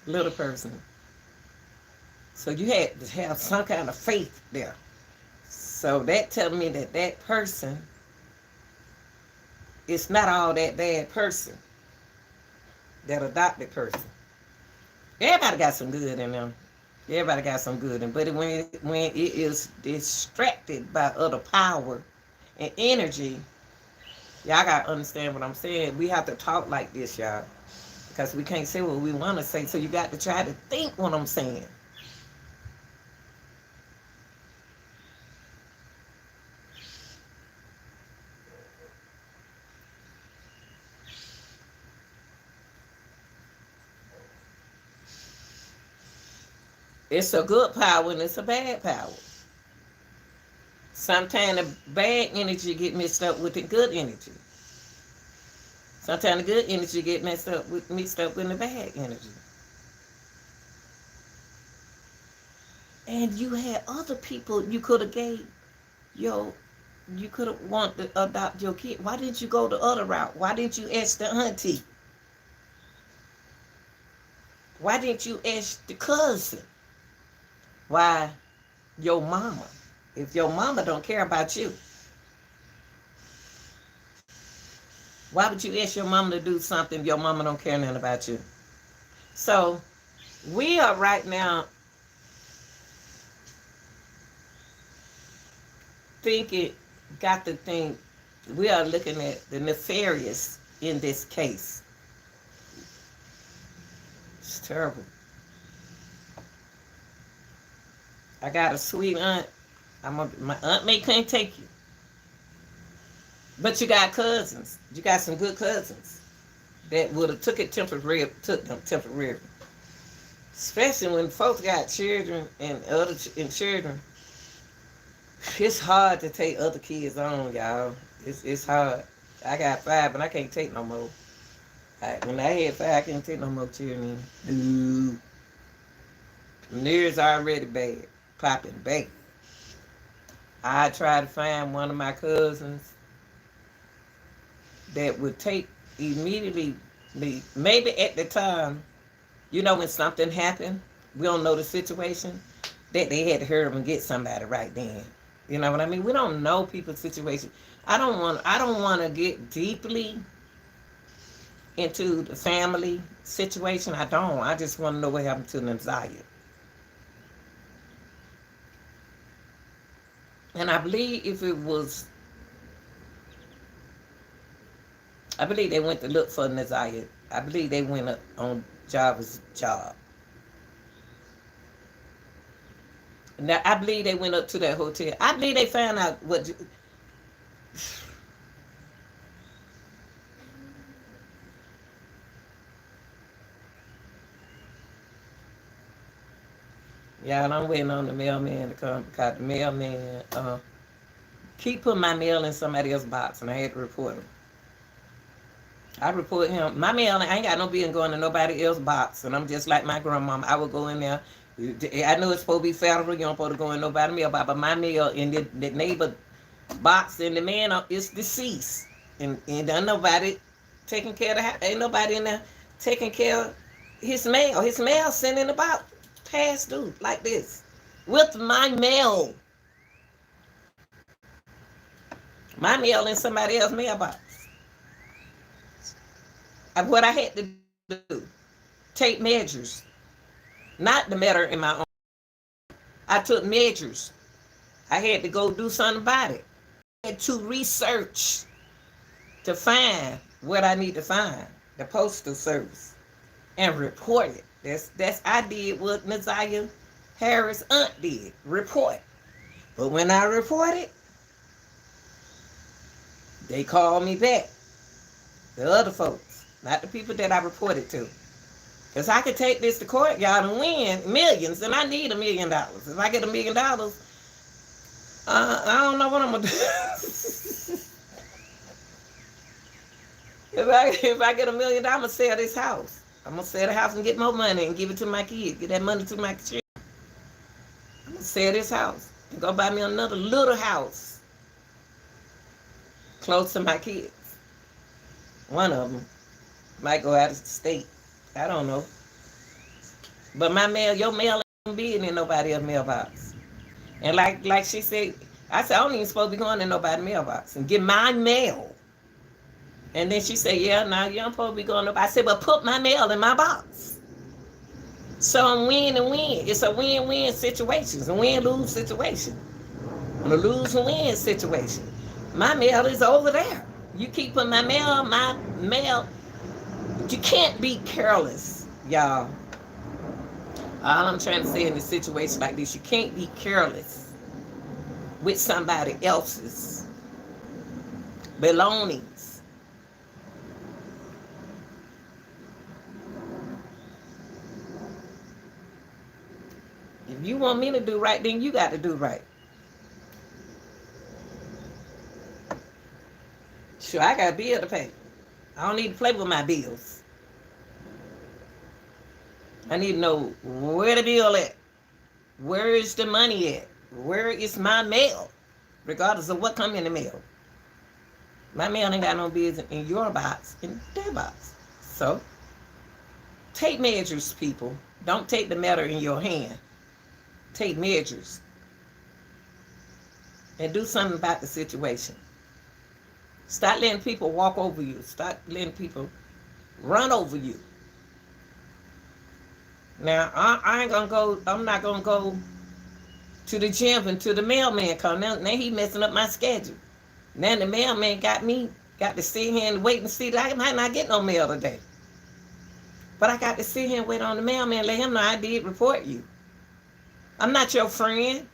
A: little person. So you had to have some kind of faith there. So that tells me that that person is not all that bad person, that adopted person. Everybody got some good in them. Everybody got some good in, but when it is distracted by other power and energy, y'all gotta understand what I'm saying. We have to talk like this, y'all, because we can't say what we want to say. So you got to try to think what I'm saying. It's a good power and it's a bad power. Sometimes the bad energy get mixed up with the good energy. Sometimes the good energy get mixed up with the bad energy. And you had other people you could have gave you could have wanted to adopt your kid. Why didn't you go the other route? Why didn't you ask the auntie? Why didn't you ask the cousin? Why your mama? If your mama don't care about you, why would you ask your mama to do something if your mama don't care nothing about you? So we are right now got to think, we are looking at the nefarious in this case. It's terrible. I got a sweet aunt. My aunt May can't take you. But you got cousins. You got some good cousins. that would have took them temporary. Especially when folks got children and children. It's hard to take other kids on, y'all. It's hard. I got 5, but I can't take no more. When I had 5, I can't take no more children. Dude, nerves already bad, popping bad. I tried to find one of my cousins that would take immediately. Maybe at the time, when something happened, we don't know the situation, that they had to hurry up and get somebody right then. You know what I mean? We don't know people's situation. I don't want to get deeply into the family situation. I don't. I just want to know what happened to Naziah. And I believe they went to look for Naziah. I believe they went up on Jarvis' job. Now, I believe they went up to that hotel. I believe they found out what... Y'all, I'm waiting on the mailman to come because the mailman keep putting my mail in somebody else's box, and I had to report him. I report him. My mail, I ain't got no business going to nobody else's box, and I'm just like my grandmama. I would go in there. I know it's supposed to be federal. You don't supposed to go in nobody's mailbox, but my mail in the neighbor box, and the man is deceased, and nobody taking care of the house. Ain't nobody in there taking care of his mail. His mail sent in the box, past due, like this, with my mail. My mail in somebody else's mailbox. What I had to do, take measures. Not the matter in my own. I took measures. I had to go do something about it. I had to research to find what I need to find, the postal service, and report it. I did what Naziah Harris' aunt did, report. But when I reported, they called me back. The other folks, not the people that I reported to. Because I could take this to court, y'all, and win millions, and I need $1 million. If I get $1 million, I don't know what I'm going to do. If I get $1 million, I'm going to sell this house. I'm going to sell the house and get more money and give it to my kids. Get that money to my children. I'm going to sell this house and go buy me another little house close to my kids. One of them might go out of the state. I don't know. But my mail, your mail ain't being in nobody else's mailbox. And like she said, I said, I don't even supposed to be going in nobody's mailbox and get my mail. And then she said, yeah, now you don't supposed to be going nobody. I said, but put my mail in my box. So I'm win and win. It's a win-win situation. It's a win-lose situation. And a lose-win situation. My mail is over there. You keep putting my mail. You can't be careless, y'all. All I'm trying to say in a situation like this, you can't be careless with somebody else's belongings. If you want me to do right, then you got to do right. Sure, I got a bill to pay. I don't need to play with my bills. I need to know where the bill at. Where is the money at? Where is my mail? Regardless of what come in the mail. My mail ain't got no bills in your box, in their box. So, take measures, people. Don't take the matter in your hand. Take measures. And do something about the situation. Stop letting people walk over you. Stop letting people run over you. Now, I ain't gonna go, I'm not gonna go to the gym until the mailman come. Now he messing up my schedule. Now the mailman got to sit here and wait and see that I might not get no mail today. But I got to sit here and wait on the mailman and let him know I did report you. I'm not your friend.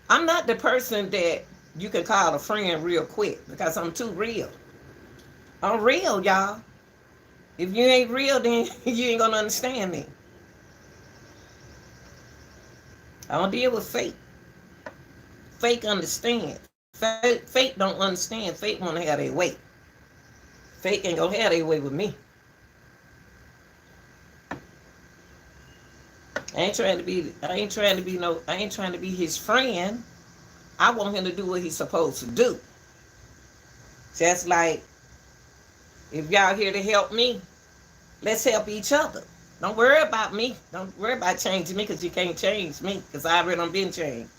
A: I'm not the person that you can call a friend real quick because I'm too real. I'm real, y'all. If you ain't real, then you ain't gonna understand me. I don't deal with fake. Fake understand. Fake don't understand. Fake wanna have their way. Fake ain't gonna have their way with me. I ain't trying to be his friend. I want him to do what he's supposed to do. Just like if y'all here to help me, let's help each other. Don't worry about me. Don't worry about changing me because you can't change me because I already done been changed.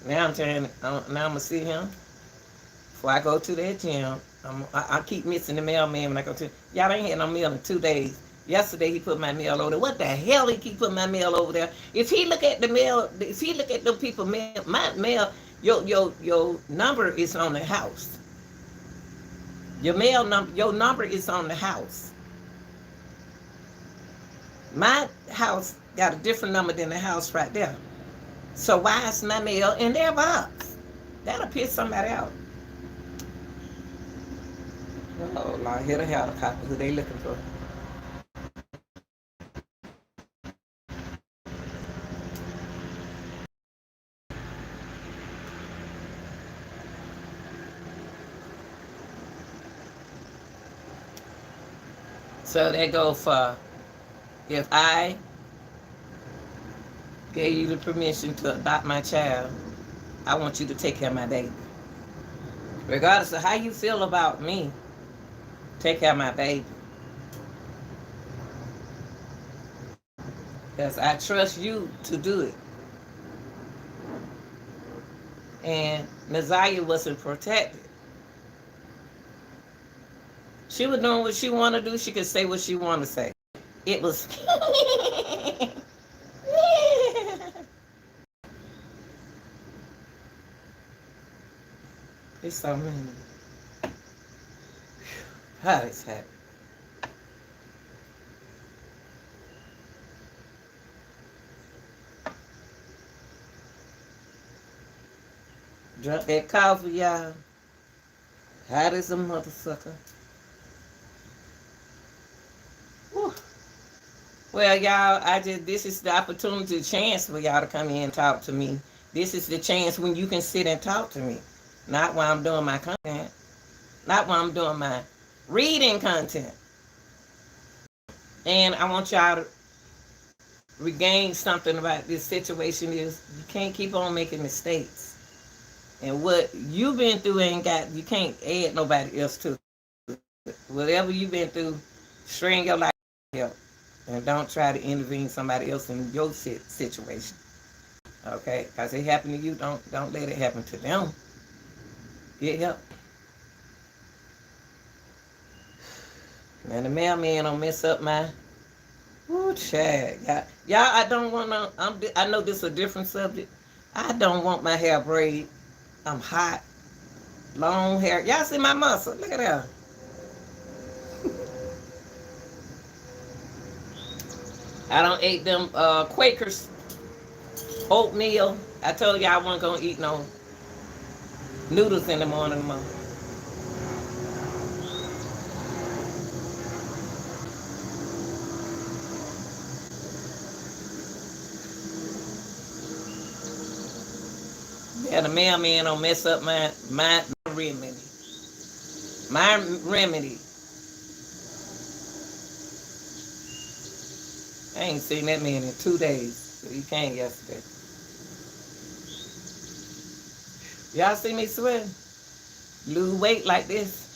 A: Now I'm gonna see him before I go to that gym. I keep missing the mailman when I go to. Y'all ain't had no mail in 2 days. Yesterday he put my mail over there. What the hell he keep putting my mail over there? If he look at the mail, if he look at them people mail, my mail, your number is on the house. Your number is on the house. My house got a different number than the house right there. So why is my mail in their box? That'll piss somebody out. Oh Lord, here the helicopter. Who they looking for? So that go for if I gave you the permission to adopt my child, I want you to take care of my baby. Regardless of how you feel about me, take care of my baby. Because I trust you to do it. And Nazaria wasn't protected. She was doing what she wanted to do. She could say what she wanted to say. It was... It's so many. How is that? Drunk that coffee, y'all. Hot as a motherfucker. Whew. Well, y'all, this is the opportunity, chance for y'all to come in and talk to me. This is the chance when you can sit and talk to me. Not while I'm doing my content. Not while I'm doing my reading content. And I want y'all to regain something about this situation is you can't keep on making mistakes. And what you've been through you can't add nobody else to it. Whatever you've been through, strain your life help. And don't try to intervene somebody else in your situation. Okay? Because it happened to you, don't let it happen to them. Get help. And the mailman don't mess up my... Ooh, Chad. Y'all, I don't want to... I know this is a different subject. I don't want my hair braided. I'm hot. Long hair. Y'all see my muscle? Look at that. I don't eat them Quakers oatmeal. I told y'all I wasn't going to eat no noodles in the morning. Yeah, the mailman don't mess up my remedy. My remedy. I ain't seen that man in 2 days. He came yesterday. Y'all see me sweating? Lose weight like this.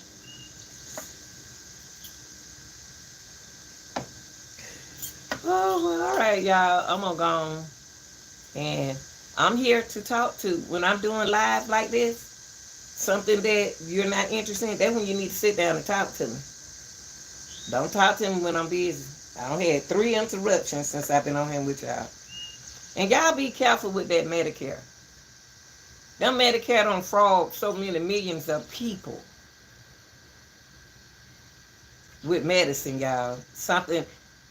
A: Oh, well, all right, y'all. I'm going to go on. And I'm here to talk to. When I'm doing live like this, something that you're not interested in, that's when you need to sit down and talk to me. Don't talk to me when I'm busy. I don't had 3 interruptions since I've been on here with y'all. And y'all be careful with that Medicare. Them Medicare don't fraud so many millions of people with medicine, y'all. Something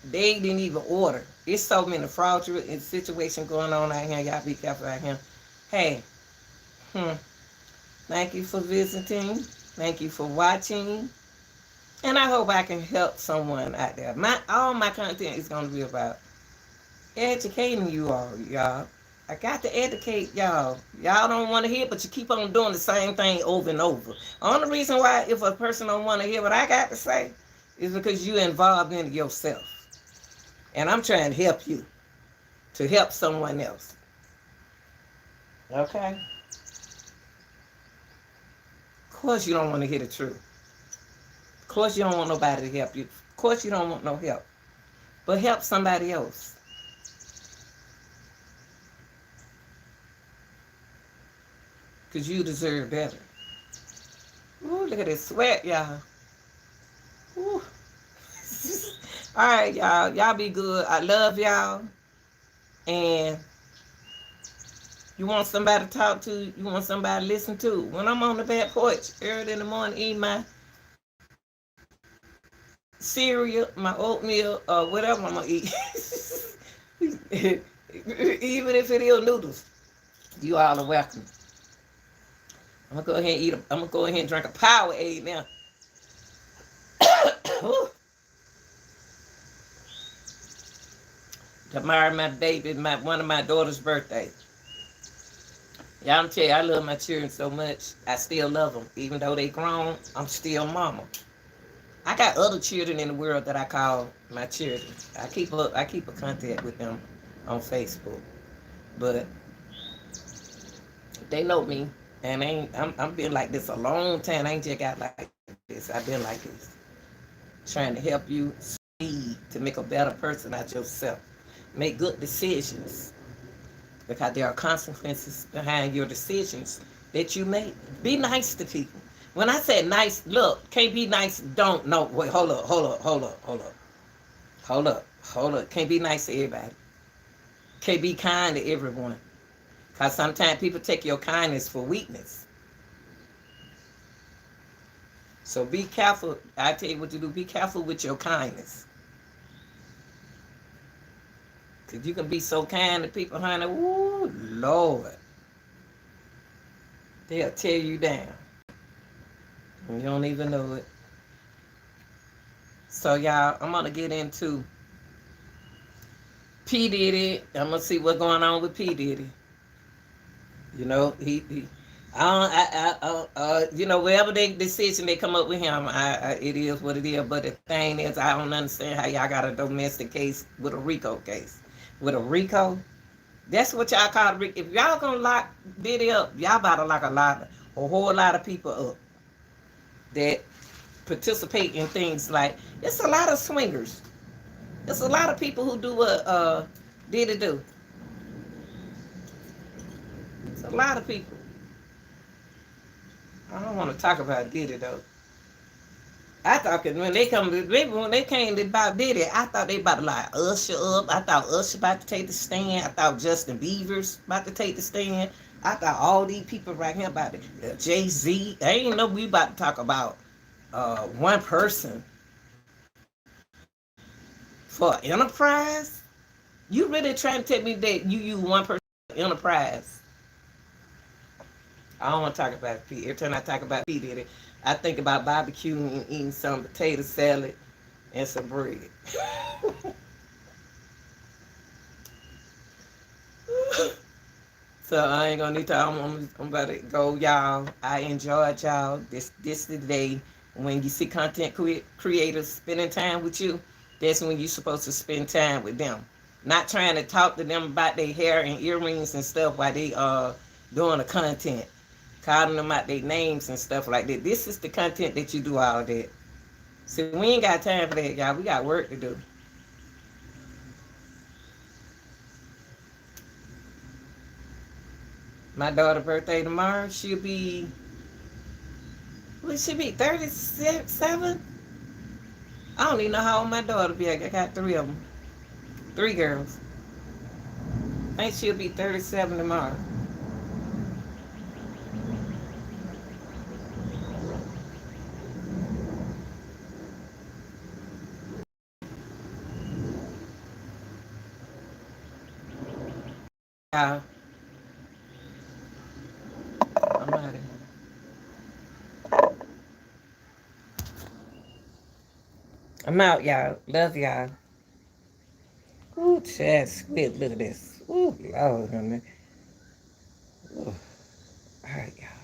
A: they didn't even order. It's so many fraudulent situations going on out here. Y'all be careful out here. Hey, thank you for visiting. Thank you for watching. And I hope I can help someone out there. All my content is going to be about educating you all, y'all. I got to educate y'all. Y'all don't want to hear, but you keep on doing the same thing over and over. Only reason why, if a person don't want to hear what I got to say, is because you involved in it yourself. And I'm trying to help you to help someone else. Okay? Of course you don't want to hear the truth. Of course you don't want nobody to help you. Of course you don't want no help. But help somebody else. Because you deserve better. Ooh, look at this sweat, y'all. Ooh. All right, y'all. Y'all be good. I love y'all. And you want somebody to talk to, you want somebody to listen to. When I'm on the back porch early in the morning eating my cereal, my oatmeal, or whatever I'm going to eat. Even if it is noodles, you all are welcome. I'm going to go ahead and I'm going to go ahead and drink a Powerade now. Tomorrow, my baby, one of my daughter's birthday. Y'all, I'm tell you, I love my children so much. I still love them. Even though they grown, I'm still mama. I got other children in the world that I call my children. I keep a contact with them on Facebook. But they know me. And I'm been like this a long time. I ain't just got like this. I've been like this. Trying to help you succeed to make a better person out yourself. Make good decisions. Because there are consequences behind your decisions that you make. Be nice to people. When I say nice, look, can't be nice, don't, no, wait, hold up. Can't be nice to everybody. Can't be kind to everyone. Because sometimes people take your kindness for weakness. So be careful. I tell you what to do. Be careful with your kindness. Because you can be so kind to people, honey. Ooh, Lord. They'll tear you down. And you don't even know it. So, y'all, I'm going to get into P. Diddy. I'm going to see what's going on with P. Diddy. You know, you know, whatever decision they come up with him, it is what it is. But the thing is, I don't understand how y'all got a domestic case with a RICO case. With a RICO, that's what y'all call RICO. If y'all gonna lock Diddy up, y'all about to lock a whole lot of people up that participate in things like, it's a lot of swingers. There's a lot of people who do what Diddy do. It's a lot of people. I don't want to talk about Diddy though. I thought when they came about Diddy, I thought they about to like Usher up. I thought Usher about to take the stand. I thought Justin Bieber's about to take the stand. I thought all these people right here about it. Jay-Z. I ain't know we about to talk about one person for enterprise. You really trying to tell me that you use one person for enterprise? I don't want to talk about P. Every time I talk about P. Diddy, I think about barbecuing and eating some potato salad and some bread. So I ain't gonna need to. I'm about to go, y'all. I enjoyed y'all. This is the day when you see content creators spending time with you. That's when you're supposed to spend time with them. Not trying to talk to them about their hair and earrings and stuff while they doing the content. Calling them out their names and stuff like that. This is the content that you do all of that. See, we ain't got time for that, y'all. We got work to do. My daughter's birthday tomorrow. She'll be, what she be, 37? I don't even know how old my daughter be. I got 3 of them. 3 girls. I think she'll be 37 tomorrow. I'm out of here. I'm out, y'all. Love y'all. Ooh, Chad Squid, look at this. Ooh, Lord, honey. Ooh. All right, y'all.